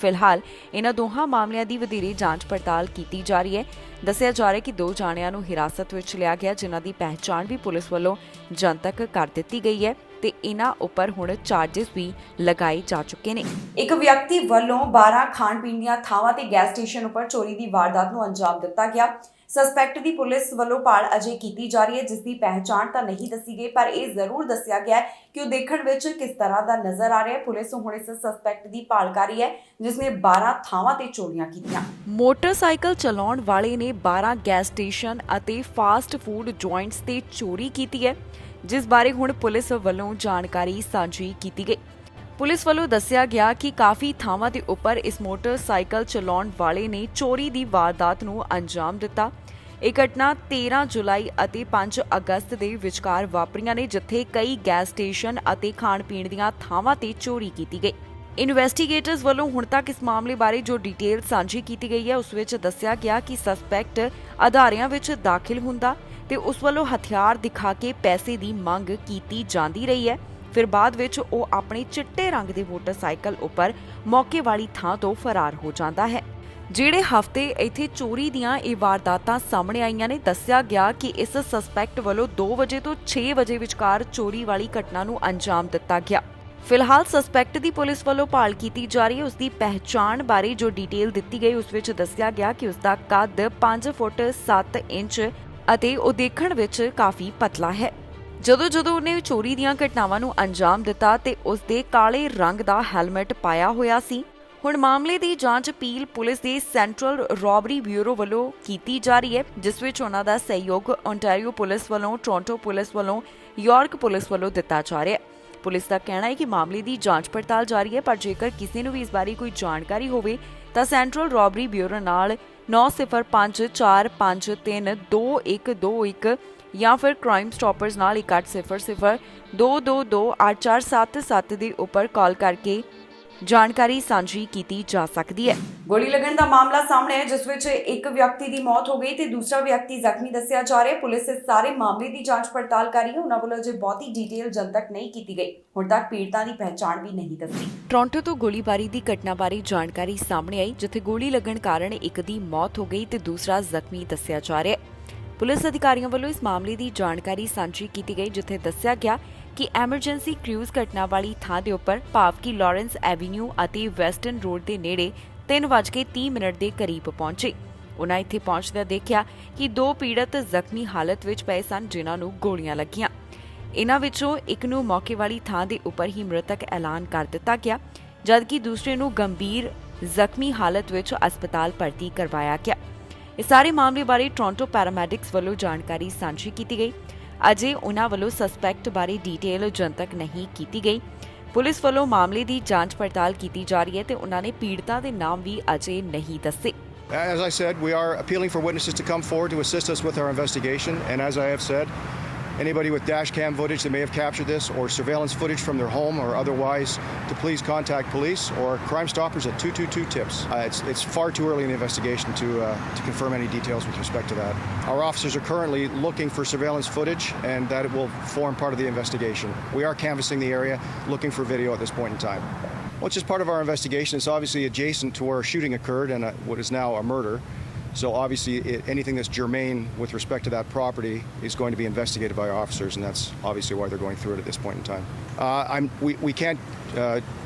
ਫਿਲਹਾਲ ਇਹਨਾਂ ਦੋਹਾਂ ਮਾਮਲਿਆਂ ਦੀ ਵਧੇਰੇ ਜਾਂਚ ਪੜਤਾਲ ਕੀਤੀ ਜਾ ਰਹੀ ਹੈ। ਦੱਸਿਆ ਜਾ ਰਿਹਾ ਹੈ ਕਿ 2 ਜਾਣਿਆਂ ਨੂੰ ਹਿਰਾਸਤ ਵਿੱਚ ਲਿਆ ਗਿਆ, ਜਿਨ੍ਹਾਂ ਦੀ ਪਹਿਚਾਣ ਵੀ ਪੁਲਿਸ ਵੱਲੋਂ ਜਨਤਕ ਕਰ ਦਿੱਤੀ ਗਈ ਹੈ ਤੇ ਇਹਨਾਂ ਉੱਪਰ ਹੁਣ ਚਾਰजेस ਵੀ ਲਗਾਏ ਜਾ ਚੁੱਕੇ ਨੇ। ਇੱਕ ਵਿਅਕਤੀ ਵੱਲੋਂ 12 ਖਾਣ ਪੀਣ ਦੀਆਂ ਥਾਵਾਂ ਤੇ ਗੈਸ ਸਟੇਸ਼ਨ ਉੱਪਰ ਚੋਰੀ ਦੀ ਵਾਰਦਾਤ ਨੂੰ ਅੰਜਾਮ ਦਿੱਤਾ ਗਿਆ। ਸਸਪੈਕਟ ਦੀ ਪੁਲਿਸ ਵੱਲੋਂ ਭਾਲ ਅਜੇ ਕੀਤੀ ਜਾ ਰਹੀ ਹੈ, ਜਿਸ ਦੀ ਪਹਿਚਾਣ ਤਾਂ ਨਹੀਂ ਦੱਸੀ ਗਈ, ਪਰ ਇਹ ਜ਼ਰੂਰ ਦੱਸਿਆ ਗਿਆ ਹੈ ਕਿ ਉਹ ਦੇਖਣ ਵਿੱਚ ਕਿਸ ਤਰ੍ਹਾਂ ਦਾ ਨਜ਼ਰ ਆ ਰਿਹਾ ਹੈ। ਪੁਲਿਸ ਹੁਣ ਇਸ ਸਸਪੈਕਟ ਦੀ ਭਾਲ ਕਰ ਰਹੀ ਹੈ, ਜਿਸ ਨੇ 12 ਥਾਵਾਂ ਤੇ ਚੋਰੀਆਂ ਕੀਤੀਆਂ। ਮੋਟਰਸਾਈਕਲ ਚਲਾਉਣ ਵਾਲੇ ਨੇ 12 ਗੈਸ ਸਟੇਸ਼ਨ ਅਤੇ ਫਾਸਟ ਫੂਡ ਜੁਆਇੰਟਸ ਤੇ ਚੋਰੀ ਕੀਤੀ ਹੈ, ਜਿਸ ਬਾਰੇ ਹੁਣ ਪੁਲਿਸ ਵੱਲੋਂ ਜਾਣਕਾਰੀ ਸਾਂਝੀ ਕੀਤੀ ਗਈ। ਪੁਲਿਸ ਵੱਲੋਂ ਦੱਸਿਆ ਗਿਆ ਕਿ ਕਾਫੀ ਥਾਵਾਂ ਦੇ ਉੱਪਰ ਇਸ ਮੋਟਰਸਾਈਕਲ ਚਲਾਉਣ ਵਾਲੇ ਨੇ ਚੋਰੀ ਦੀ ਵਾਰਦਾਤ ਨੂੰ ਅੰਜਾਮ ਦਿੱਤਾ। ਇਹ ਘਟਨਾ 13 ਜੁਲਾਈ ਅਤੇ 5 ਅਗਸਤ ਦੇ ਵਿਚਕਾਰ ਵਾਪਰੀਆਂ ਨੇ, ਜਿੱਥੇ ਕਈ ਗੈਸ ਸਟੇਸ਼ਨ ਅਤੇ ਖਾਣ ਪੀਣ ਦੀਆਂ ਥਾਵਾਂ ਤੇ ਚੋਰੀ ਕੀਤੀ ਗਈ। ਇਨਵੈਸਟੀਗੇਟਰਸ ਵੱਲੋਂ ਹੁਣ ਤੱਕ ਇਸ ਮਾਮਲੇ ਬਾਰੇ ਜੋ ਡਿਟੇਲ ਸਾਂਝੀ ਕੀਤੀ ਗਈ ਹੈ, ਉਸ ਵਿੱਚ ਦੱਸਿਆ ਗਿਆ ਕਿ ਸਸਪੈਕਟ ਅਦਾਰਿਆਂ ਵਿੱਚ ਦਾਖਲ ਹੁੰਦਾ ਤੇ ਉਸ ਵੱਲੋਂ ਹਥਿਆਰ ਦਿਖਾ ਕੇ ਪੈਸੇ ਦੀ ਮੰਗ ਕੀਤੀ ਜਾਂਦੀ ਰਹੀ ਹੈ। ਫਿਰ ਬਾਅਦ ਵਿੱਚ ਉਹ ਆਪਣੇ ਚਿੱਟੇ ਰੰਗ ਦੇ ਮੋਟਰਸਾਈਕਲ ਉੱਪਰ ਮੌਕੇ ਵਾਲੀ ਥਾਂ ਤੋਂ ਫਰਾਰ ਹੋ ਜਾਂਦਾ ਹੈ। ਜਿਹੜੇ ਹਫ਼ਤੇ ਇੱਥੇ ਚੋਰੀ ਦੀਆਂ ਇਹ ਵਾਰਦਾਤਾਂ ਸਾਹਮਣੇ ਆਈਆਂ ਨੇ, ਦੱਸਿਆ ਗਿਆ ਕਿ ਇਸ ਸਸਪੈਕਟ ਵੱਲੋਂ 2 ਵਜੇ ਤੋਂ 6 ਵਜੇ ਵਿਚਕਾਰ ਚੋਰੀ ਵਾਲੀ ਘਟਨਾ ਨੂੰ ਅੰਜਾਮ ਦਿੱਤਾ ਗਿਆ। ਫਿਲਹਾਲ ਸਸਪੈਕਟ ਦੀ ਪੁਲਿਸ ਵੱਲੋਂ ਭਾਲ ਕੀਤੀ ਜਾ ਰਹੀ ਹੈ। ਉਸ ਦੀ ਪਹਿਚਾਣ ਬਾਰੇ ਜੋ ਡਿਟੇਲ ਦਿੱਤੀ ਗਈ, ਉਸ ਵਿੱਚ ਦੱਸਿਆ ਗਿਆ ਕਿ ਉਸ ਦਾ ਕੱਦ 5 ਫੁੱਟ 7 ਇੰਚ ਅਤੇ ਉਹ ਦੇਖਣ ਵਿੱਚ ਕਾਫੀ ਪਤਲਾ ਹੈ। ਜਦੋਂ ਉਹਨੇ ਚੋਰੀ ਦੀਆਂ ਘਟਨਾਵਾਂ ਨੂੰ ਅੰਜਾਮ ਦਿੱਤਾ ਤੇ ਉਸ ਦੇ ਕਾਲੇ ਰੰਗ ਦਾ ਹੈਲਮਟ ਪਾਇਆ ਹੋਇਆ ਸੀ। ਹੁਣ ਮਾਮਲੇ ਦੀ ਜਾਂਚ ਪੀਲ ਪੁਲਿਸ ਦੇ ਸੈਂਟਰਲ ਰੋਬਰੀ ਬਿਊਰੋ ਵੱਲੋਂ ਕੀਤੀ ਜਾ ਰਹੀ ਹੈ, ਜਿਸ ਵਿੱਚ ਉਹਨਾਂ ਦਾ ਸਹਿਯੋਗ ਓਨਟਾਰੀਓ ਪੁਲਿਸ ਵੱਲੋਂ, ਟੋਰਾਂਟੋ ਪੁਲਿਸ ਵੱਲੋਂ, ਯਾਰਕ ਪੁਲਿਸ ਵੱਲੋਂ ਦਿੱਤਾ ਜਾ ਰਿਹਾ ਹੈ। ਪੁਲਿਸ ਦਾ ਕਹਿਣਾ ਹੈ ਕਿ ਮਾਮਲੇ ਦੀ ਜਾਂਚ ਪੜਤਾਲ ਜਾਰੀ ਹੈ, ਪਰ ਜੇਕਰ ਕਿਸੇ ਨੂੰ ਵੀ ਇਸ ਬਾਰੇ ਕੋਈ ਜਾਣਕਾਰੀ ਹੋਵੇ ਤਾਂ ਸੈਂਟਰਲ ਰੋਬਰੀ ਬਿਊਰੋ ਨਾਲ 9054532121 ਜਾਂ ਫਿਰ ਕ੍ਰਾਈਮ ਸਟਾਪਰਸ ਨਾਲ 1800-222-8477 ਦੇ ਉੱਪਰ ਕਾਲ ਕਰਕੇ ਜਾਣਕਾਰੀ ਸਾਂਝੀ ਕੀਤੀ ਜਾ ਸਕਦੀ ਹੈ। ਗੋਲੀ ਲੱਗਣ ਦਾ ਮਾਮਲਾ ਸਾਹਮਣੇ ਹੈ, ਜਿਸ ਵਿੱਚ ਇੱਕ ਵਿਅਕਤੀ ਦੀ ਮੌਤ ਹੋ ਗਈ ਤੇ ਦੂਸਰਾ ਵਿਅਕਤੀ ਜ਼ਖਮੀ ਦੱਸਿਆ ਜਾ ਰਿਹਾ ਹੈ। ਪੁਲਿਸ ਇਸ ਸਾਰੇ ਮਾਮਲੇ ਦੀ ਜਾਂਚ ਪੜਤਾਲ ਕਰ ਰਹੀ ਹੈ। ਉਹਨਾਂ ਵੱਲੋਂ ਅਜੇ ਬਹੁਤੀ ਡਿਟੇਲ ਜਨਤਕ ਨਹੀਂ ਕੀਤੀ ਗਈ। ਹੁਣ ਤੱਕ ਪੀੜਤਾਂ ਦੀ ਪਹਿਚਾਣ ਵੀ ਨਹੀਂ ਦੱਸੀ। ਟੋਰਾਂਟੋ ਤੋਂ ਗੋਲੀਬਾਰੀ ਦੀ ਘਟਨਾ ਬਾਰੇ ਜਾਣਕਾਰੀ ਸਾਹਮਣੇ ਆਈ, ਜਿੱਥੇ ਗੋਲੀ ਲੱਗਣ ਕਾਰਨ ਇੱਕ ਦੀ ਮੌਤ ਹੋ ਗਈ ਤੇ ਦੂਸਰਾ ਜ਼ਖਮੀ ਦੱਸਿਆ ਜਾ ਰਿਹਾ ਹੈ। ਪੁਲਿਸ ਅਧਿਕਾਰੀਆਂ ਵੱਲੋਂ ਇਸ ਮਾਮਲੇ ਦੀ ਜਾਣਕਾਰੀ ਸਾਂਝੀ ਕੀਤੀ ਗਈ, ਜਿੱਥੇ ਦੱਸਿਆ ਗਿਆ ਕਿ ਐਮਰਜੈਂਸੀ ਕ੍ਰੂਜ਼ ਘਟਨਾ ਵਾਲੀ ਥਾਂ ਦੇ ਉੱਪਰ ਭਾਵ ਕਿ ਲਾਰੈਂਸ ਐਵੀਨਿਊ ਅਤੇ ਵੈਸਟਰਨ ਰੋਡ ਦੇ ਨੇੜੇ 3:30 ਦੇ ਕਰੀਬ ਪਹੁੰਚੇ। ਉਹਨਾਂ ਇੱਥੇ ਪਹੁੰਚਦਿਆਂ ਦੇਖਿਆ ਕਿ 2 ਪੀੜਤ ਜ਼ਖਮੀ ਹਾਲਤ ਵਿੱਚ ਪਏ ਸਨ, ਜਿਨ੍ਹਾਂ ਨੂੰ ਗੋਲੀਆਂ ਲੱਗੀਆਂ। ਇਹਨਾਂ ਵਿੱਚੋਂ ਇੱਕ ਨੂੰ ਮੌਕੇ ਵਾਲੀ ਥਾਂ ਦੇ ਉੱਪਰ ਹੀ ਮ੍ਰਿਤਕ ਐਲਾਨ ਕਰ ਦਿੱਤਾ ਗਿਆ, ਜਦਕਿ ਦੂਸਰੇ ਨੂੰ ਗੰਭੀਰ ਜ਼ਖਮੀ ਹਾਲਤ ਵਿੱਚ ਹਸਪਤਾਲ ਭਰਤੀ ਕਰਵਾਇਆ ਗਿਆ। ਇਸ ਸਾਰੇ ਮਾਮਲੇ ਬਾਰੇ ਟੋਰਾਂਟੋ ਪੈਰਾਮੈਡਿਕਸ ਵੱਲੋਂ ਜਾਣਕਾਰੀ ਸਾਂਝੀ ਕੀਤੀ ਗਈ। ਅਜੇ ਉਹਨਾਂ ਵੱਲੋਂ ਸਸਪੈਕਟ ਬਾਰੇ ਡਿਟੇਲ ਜਨਤਕ ਨਹੀਂ ਕੀਤੀ ਗਈ। ਪੁਲਿਸ ਵੱਲੋਂ ਮਾਮਲੇ ਦੀ ਜਾਂਚ ਪੜਤਾਲ ਕੀਤੀ ਜਾ ਰਹੀ ਹੈ ਤੇ ਉਹਨਾਂ ਨੇ ਪੀੜਤਾਂ ਦੇ ਨਾਮ ਵੀ ਅਜੇ ਨਹੀਂ ਦੱਸੇ। As I said, we are appealing for witnesses to come forward to assist us with our investigation, and as I have said, anybody with dash cam footage that may have captured this or surveillance footage from their home or otherwise to please contact police or Crime Stoppers at 222-TIPS. It's far too early in the investigation to confirm any details with respect to that. Our officers are currently looking for surveillance footage and that it will form part of the investigation. We are canvassing the area looking for video at this point in time. Well, it's just part of our investigation. It's obviously adjacent to where a shooting occurred and what is now a murder. So obviously anything that's germane with respect to that property is going to be investigated by officers, and that's obviously why they're going through it at this point in time. We can't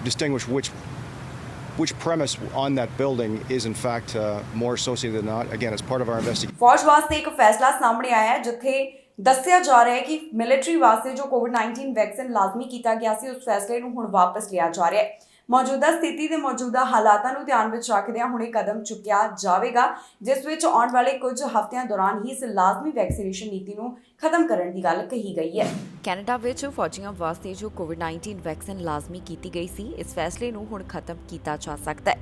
distinguish which premise on that building is in fact more associated than not. Again, it's part of our investigation. ਫੌਜ ਵਾਸਤੇ ਇੱਕ ਫੈਸਲਾ ਸਾਹਮਣੇ ਆਇਆ ਹੈ, ਜਿੱਥੇ ਦੱਸਿਆ ਜਾ ਰਿਹਾ ਹੈ ਕਿ ਮਿਲਟਰੀ ਵਾਸਤੇ ਜੋ ਕੋਵਿਡ-19 ਵੈਕਸੀਨ ਲਾਜ਼ਮੀ ਕੀਤਾ ਗਿਆ ਸੀ, ਉਸ ਫੈਸਲੇ ਨੂੰ ਹੁਣ ਵਾਪਸ ਲਿਆ ਜਾ ਰਿਹਾ ਹੈ। ਮੌਜੂਦਾ ਸਥਿਤੀ ਦੇ ਮੌਜੂਦਾ ਹਾਲਾਤਾਂ ਨੂੰ ਧਿਆਨ ਵਿੱਚ ਰੱਖਦਿਆਂ ਹੁਣੇ ਕਦਮ ਚੁੱਕਿਆ ਜਾਵੇਗਾ, ਜਿਸ ਵਿੱਚ ਆਉਣ ਵਾਲੇ ਕੁਝ ਹਫ਼ਤਿਆਂ ਦੌਰਾਨ ਹੀ ਇਸ ਲਾਜ਼ਮੀ ਵੈਕਸੀਨੇਸ਼ਨ ਨੀਤੀ ਨੂੰ ਖਤਮ ਕਰਨ ਦੀ ਗੱਲ ਕਹੀ ਗਈ ਹੈ। ਕੈਨੇਡਾ ਵਿੱਚ ਫੌਜੀਆਂ ਵਾਸਤੇ ਜੋ ਕੋਵਿਡ-19 ਵੈਕਸੀਨ ਲਾਜ਼ਮੀ ਕੀਤੀ ਗਈ ਸੀ, ਇਸ ਫੈਸਲੇ ਨੂੰ ਹੁਣ ਖਤਮ ਕੀਤਾ ਜਾ ਸਕਦਾ ਹੈ।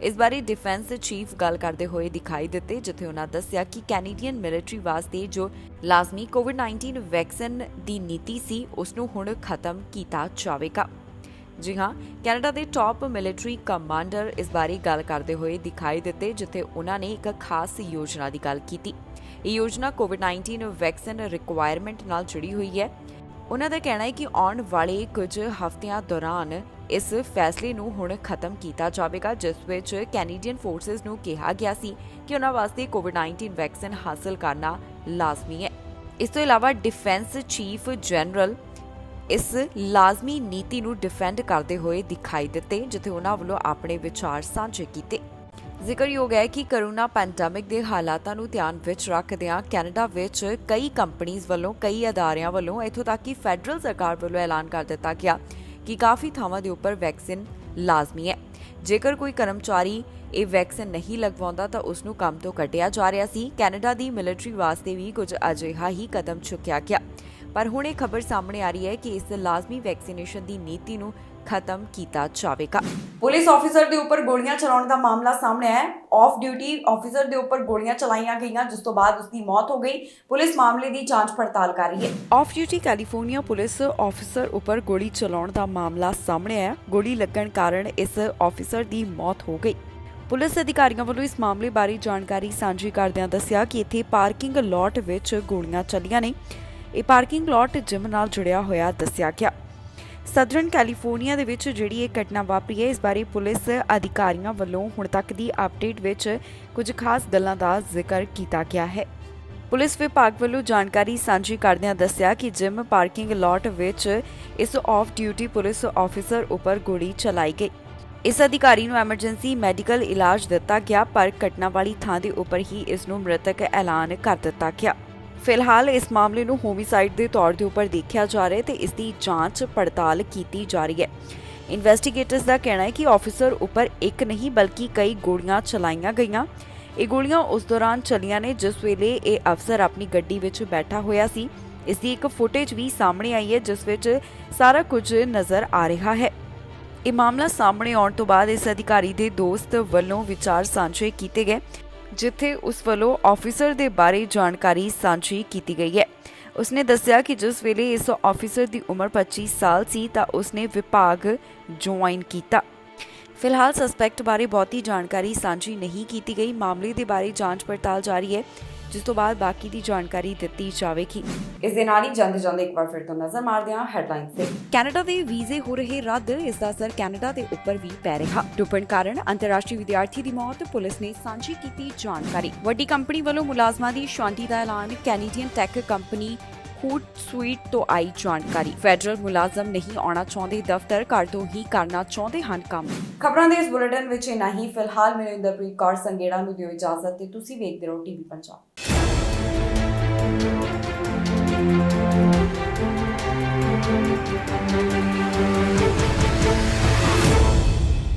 ਇਸ ਬਾਰੇ ਡਿਫੈਂਸ ਚੀਫ ਗੱਲ ਕਰਦੇ ਹੋਏ ਦਿਖਾਈ ਦਿੱਤੇ, ਜਿੱਥੇ ਉਹਨਾਂ ਦੱਸਿਆ ਕਿ ਕੈਨੇਡੀਅਨ ਮਿਲਟਰੀ ਵਾਸਤੇ ਜੋ ਲਾਜ਼ਮੀ ਕੋਵਿਡ-19 ਵੈਕਸੀਨ ਦੀ ਨੀਤੀ ਸੀ, ਉਸ ਨੂੰ ਹੁਣ ਖਤਮ ਕੀਤਾ ਜਾਵੇਗਾ। ਜੀ ਹਾਂ, ਕੈਨੇਡਾ ਦੇ ਟਾਪ ਮਿਲਟਰੀ ਕਮਾਂਡਰ ਇਸ ਬਾਰੇ ਗੱਲ ਕਰਦੇ ਹੋਏ ਦਿਖਾਈ ਦਿੱਤੇ, ਜਿੱਥੇ ਉਹਨਾਂ ਨੇ ਇੱਕ ਖਾਸ ਯੋਜਨਾ ਦੀ ਗੱਲ ਕੀਤੀ। ਇਹ ਯੋਜਨਾ ਕੋਵਿਡ-19 ਵੈਕਸੀਨ ਰਿਕੁਆਇਰਮੈਂਟ ਨਾਲ ਜੁੜੀ ਹੋਈ ਹੈ। ਉਹਨਾਂ ਦਾ ਕਹਿਣਾ ਹੈ ਕਿ ਆਉਣ ਵਾਲੇ ਕੁਝ ਹਫ਼ਤਿਆਂ ਦੌਰਾਨ ਇਸ ਫੈਸਲੇ ਨੂੰ ਹੁਣ ਖਤਮ ਕੀਤਾ ਜਾਵੇਗਾ, ਜਿਸ ਵਿੱਚ ਕੈਨੇਡੀਅਨ ਫੋਰਸਿਸ ਨੂੰ ਕਿਹਾ ਗਿਆ ਸੀ ਕਿ ਉਹਨਾਂ ਵਾਸਤੇ ਕੋਵਿਡ-19 ਵੈਕਸੀਨ ਹਾਸਲ ਕਰਨਾ ਲਾਜ਼ਮੀ ਹੈ। ਇਸ ਤੋਂ ਇਲਾਵਾ ਡਿਫੈਂਸ ਚੀਫ ਜਨਰਲ ਇਸ ਲਾਜ਼ਮੀ ਨੀਤੀ ਨੂੰ ਡਿਫੈਂਡ ਕਰਦੇ ਹੋਏ ਦਿਖਾਈ ਦਿੱਤੇ, ਜਿੱਥੇ ਉਹਨਾਂ ਵੱਲੋਂ ਆਪਣੇ ਵਿਚਾਰ ਸਾਂਝੇ ਕੀਤੇ। ਜ਼ਿਕਰਯੋਗ ਹੈ ਕਿ ਕਰੋਨਾ ਪੈਂਡੈਮਿਕ ਦੇ ਹਾਲਾਤਾਂ ਨੂੰ ਧਿਆਨ ਵਿੱਚ ਰੱਖਦਿਆਂ ਕੈਨੇਡਾ ਵਿੱਚ ਕਈ ਕੰਪਨੀਆਂ ਵੱਲੋਂ, ਕਈ ਅਦਾਰਿਆਂ ਵੱਲੋਂ, ਇੱਥੋਂ ਤੱਕ ਕਿ ਫੈਡਰਲ ਸਰਕਾਰ ਵੱਲੋਂ ਐਲਾਨ ਕਰ ਦਿੱਤਾ ਗਿਆ ਕਿ ਕਾਫੀ ਥਾਵਾਂ ਦੇ ਉੱਪਰ ਵੈਕਸੀਨ ਲਾਜ਼ਮੀ ਹੈ। ਜੇਕਰ ਕੋਈ ਕਰਮਚਾਰੀ ਇਹ ਵੈਕਸੀਨ ਨਹੀਂ ਲਗਵਾਉਂਦਾ ਤਾਂ ਉਸ ਨੂੰ ਕੰਮ ਤੋਂ ਕੱਢਿਆ ਜਾ ਰਿਹਾ ਸੀ। ਕੈਨੇਡਾ ਦੀ ਮਿਲਟਰੀ ਵਾਸਤੇ ਵੀ ਕੁਝ ਅਜਿਹਾ ਹੀ ਕਦਮ ਚੁੱਕਿਆ ਗਿਆ, ਪਰ ਹੁਣ ਇਹ ਖਬਰ ਸਾਹਮਣੇ ਆ ਰਹੀ ਹੈ ਕਿ ਇਸ ਲਾਜ਼ਮੀ ਵੈਕਸੀਨੇਸ਼ਨ ਦੀ ਨੀਤੀ ਨੂੰ ਖਤਮ ਕੀਤਾ ਜਾਵੇਗਾ। ਪੁਲਿਸ ਆਫੀਸਰ ਦੇ ਉੱਪਰ ਗੋਲੀਆਂ ਚਲਾਉਣ ਦਾ ਮਾਮਲਾ ਸਾਹਮਣੇ ਆਇਆ ਹੈ। ਆਫ ਡਿਊਟੀ ਆਫੀਸਰ ਦੇ ਉੱਪਰ ਗੋਲੀਆਂ ਚਲਾਈਆਂ ਗਈਆਂ, ਜਿਸ ਤੋਂ ਬਾਅਦ ਉਸ ਦੀ ਮੌਤ ਹੋ ਗਈ। ਪੁਲਿਸ ਮਾਮਲੇ ਦੀ ਜਾਂਚ ਪੜਤਾਲ ਕਰ ਰਹੀ ਹੈ। Off duty California police officer ਉੱਪਰ ਗੋਲੀ ਚਲਾਉਣ ਦਾ ਮਾਮਲਾ ਸਾਹਮਣੇ ਆਇਆ। ਗੋਲੀ ਲੱਗਣ ਕਾਰਨ ਇਸ ਆਫੀਸਰ ਦੀ ਮੌਤ ਹੋ ਗਈ। ਪੁਲਿਸ ਅਧਿਕਾਰੀਆਂ ਵੱਲੋਂ ਇਸ ਮਾਮਲੇ ਬਾਰੇ ਜਾਣਕਾਰੀ ਸਾਂਝੀ ਕਰਦਿਆਂ ਦੱਸਿਆ ਕਿ ਇੱਥੇ ਪਾਰਕਿੰਗ ਲਾਟ ਵਿੱਚ ਗੋਲੀਆਂ ਚੱਲੀਆਂ ਨੇ। ਇਹ ਪਾਰਕਿੰਗ ਲਾਟ ਜਿਮ ਨਾਲ ਜੁੜਿਆ ਹੋਇਆ ਦੱਸਿਆ ਗਿਆ। ਸਦਰਨ ਕੈਲੀਫੋਰਨੀਆ ਦੇ ਵਿੱਚ ਜਿਹੜੀ ਇਹ ਘਟਨਾ ਵਾਪਰੀ ਹੈ, ਇਸ ਬਾਰੇ ਪੁਲਿਸ ਅਧਿਕਾਰੀਆਂ ਵੱਲੋਂ ਹੁਣ ਤੱਕ ਦੀ ਅਪਡੇਟ ਵਿੱਚ ਕੁਝ ਖਾਸ ਗੱਲਾਂ ਦਾ ਜ਼ਿਕਰ ਕੀਤਾ ਗਿਆ ਹੈ। ਪੁਲਿਸ ਵਿਭਾਗ ਵੱਲੋਂ ਜਾਣਕਾਰੀ ਸਾਂਝੀ ਕਰਦਿਆਂ ਦੱਸਿਆ ਕਿ ਜਿਮ ਪਾਰਕਿੰਗ ਲਾਟ ਵਿੱਚ ਇਸ ਆਫ ਡਿਊਟੀ ਪੁਲਿਸ ਆਫੀਸਰ ਉੱਪਰ ਗੋਲੀ ਚਲਾਈ ਗਈ। ਇਸ ਅਧਿਕਾਰੀ ਨੂੰ ਐਮਰਜੈਂਸੀ ਮੈਡੀਕਲ ਇਲਾਜ ਦਿੱਤਾ ਗਿਆ, ਪਰ ਘਟਨਾ ਵਾਲੀ ਥਾਂ ਦੇ ਉੱਪਰ ਹੀ ਇਸ ਨੂੰ ਮ੍ਰਿਤਕ ਐਲਾਨ ਕਰ ਦਿੱਤਾ ਗਿਆ। ਫਿਲਹਾਲ ਇਸ ਮਾਮਲੇ ਨੂੰ ਹੋਮਿਸਾਈਡ ਦੇ ਤੌਰ ਦੇ ਉੱਪਰ ਦੇਖਿਆ ਜਾ ਰਿਹਾ ਹੈ ਤੇ ਇਸ ਦੀ ਜਾਂਚ ਪੜਤਾਲ ਕੀਤੀ ਜਾ ਰਹੀ ਹੈ। ਇਨਵੈਸਟੀਗੇਟਰਸ ਦਾ ਕਹਿਣਾ ਹੈ ਕਿ ਆਫੀਸਰ ਉੱਪਰ ਇੱਕ ਨਹੀਂ ਬਲਕਿ ਕਈ ਗੋਲੀਆਂ ਚਲਾਈਆਂ ਗਈਆਂ। ਇਹ ਗੋਲੀਆਂ ਉਸ ਦੌਰਾਨ ਚੱਲੀਆਂ ਨੇ ਜਿਸ ਵੇਲੇ ਇਹ ਅਫਸਰ ਆਪਣੀ ਗੱਡੀ ਵਿੱਚ ਬੈਠਾ ਹੋਇਆ ਸੀ। ਇਸ ਦੀ ਇੱਕ ਫੁਟੇਜ ਵੀ ਸਾਹਮਣੇ ਆਈ ਹੈ, ਜਿਸ ਵਿੱਚ ਸਾਰਾ ਕੁਝ ਨਜ਼ਰ ਆ ਰਿਹਾ ਹੈ। ਇਹ ਮਾਮਲਾ ਸਾਹਮਣੇ ਆਉਣ ਤੋਂ ਬਾਅਦ ਇਸ ਅਧਿਕਾਰੀ ਦੇ ਦੋਸਤ ਵੱਲੋਂ ਵਿਚਾਰ ਸਾਂਝੇ ਕੀਤੇ ਗਏ, ਜਿੱਥੇ ਉਸ ਵੱਲੋਂ ਆਫੀਸਰ ਦੇ ਬਾਰੇ ਜਾਣਕਾਰੀ ਸਾਂਝੀ ਕੀਤੀ ਗਈ ਹੈ। ਉਸਨੇ ਦੱਸਿਆ ਕਿ ਜਿਸ ਵੇਲੇ ਇਸ ਆਫੀਸਰ ਦੀ ਉਮਰ 25 ਸਾਲ ਸੀ ਤਾਂ ਉਸਨੇ ਵਿਭਾਗ ਜੁਆਇਨ ਕੀਤਾ। ਫਿਲਹਾਲ ਸਸਪੈਕਟ ਬਾਰੇ ਬਹੁਤੀ ਜਾਣਕਾਰੀ ਸਾਂਝੀ ਨਹੀਂ ਕੀਤੀ ਗਈ। ਮਾਮਲੇ ਦੇ ਬਾਰੇ ਜਾਂਚ ਪੜਤਾਲ ਜਾਰੀ ਹੈ, ਜਿਸ ਤੋਂ ਬਾਅਦ ਬਾਕੀ ਦੀ ਜਾਣਕਾਰੀ ਦਿੱਤੀ ਜਾਵੇਗੀ। ਇਸ ਦੇ ਨਾਲ ਹੀ ਜਾਂਦੇ ਇੱਕ ਵਾਰ ਫਿਰ ਤੋਂ ਨਜ਼ਰ ਮਾਰਦੇ ਹਾਂ ਹੈਡਲਾਈਨਸ ਤੇ। ਕੈਨੇਡਾ ਦੇ ਵੀਜ਼ੇ ਹੋ ਰਹੇ ਰੱਦ, ਇਸ ਦਾ ਅਸਰ ਕੈਨੇਡਾ ਦੇ ਉੱਪਰ ਵੀ ਪੈ ਰਿਹਾ। ਡੁੱਬਣ ਕਾਰਨ ਅੰਤਰਰਾਸ਼ਟਰੀ ਵਿਦਿਆਰਥੀ ਦੀ ਮੌਤ, ਪੁਲਿਸ ਨੇ ਸਾਂਝੀ ਕੀਤੀ ਜਾਣਕਾਰੀ। ਵੱਡੀ ਕੰਪਨੀ ਵੱਲੋਂ ਮੁਲਾਜ਼ਮਾਂ ਦੀ ਸ਼ਾਂਤੀ ਦਾ ਐਲਾਨ, ਕੈਨੇਡੀਅਨ ਟੈਕ ਕੰਪਨੀ ਹੂਟਸੂਈਟ ਤੋਂ ਆਈ ਜਾਣਕਾਰੀ। ਫੈਡਰਲ ਮੁਲਾਜ਼ਮ ਨਹੀਂ ਆਉਣਾ ਚਾਹੁੰਦੇ ਦਫ਼ਤਰ, ਘਰ ਤੋਂ ਹੀ ਕਰਨਾ ਚਾਹੁੰਦੇ ਹਨ ਕੰਮ। ਖਬਰਾਂ ਦੇ ਇਸ ਬੁਲੇਟਿਨ ਵਿੱਚ ਇੰਨਾ ਹੀ। ਫਿਲਹਾਲ ਮੈਨੂੰ ਇੰਦਰਪ੍ਰੀਤ ਕੌਰ ਸੰਗੇੜਾ ਨੂੰ ਦਿਓ ਇਜਾਜ਼ਤ ਤੇ ਤੁਸੀਂ ਵੇਖਦੇ ਰਹੋ ਟੀਵੀ ਪੰਜਾਬ।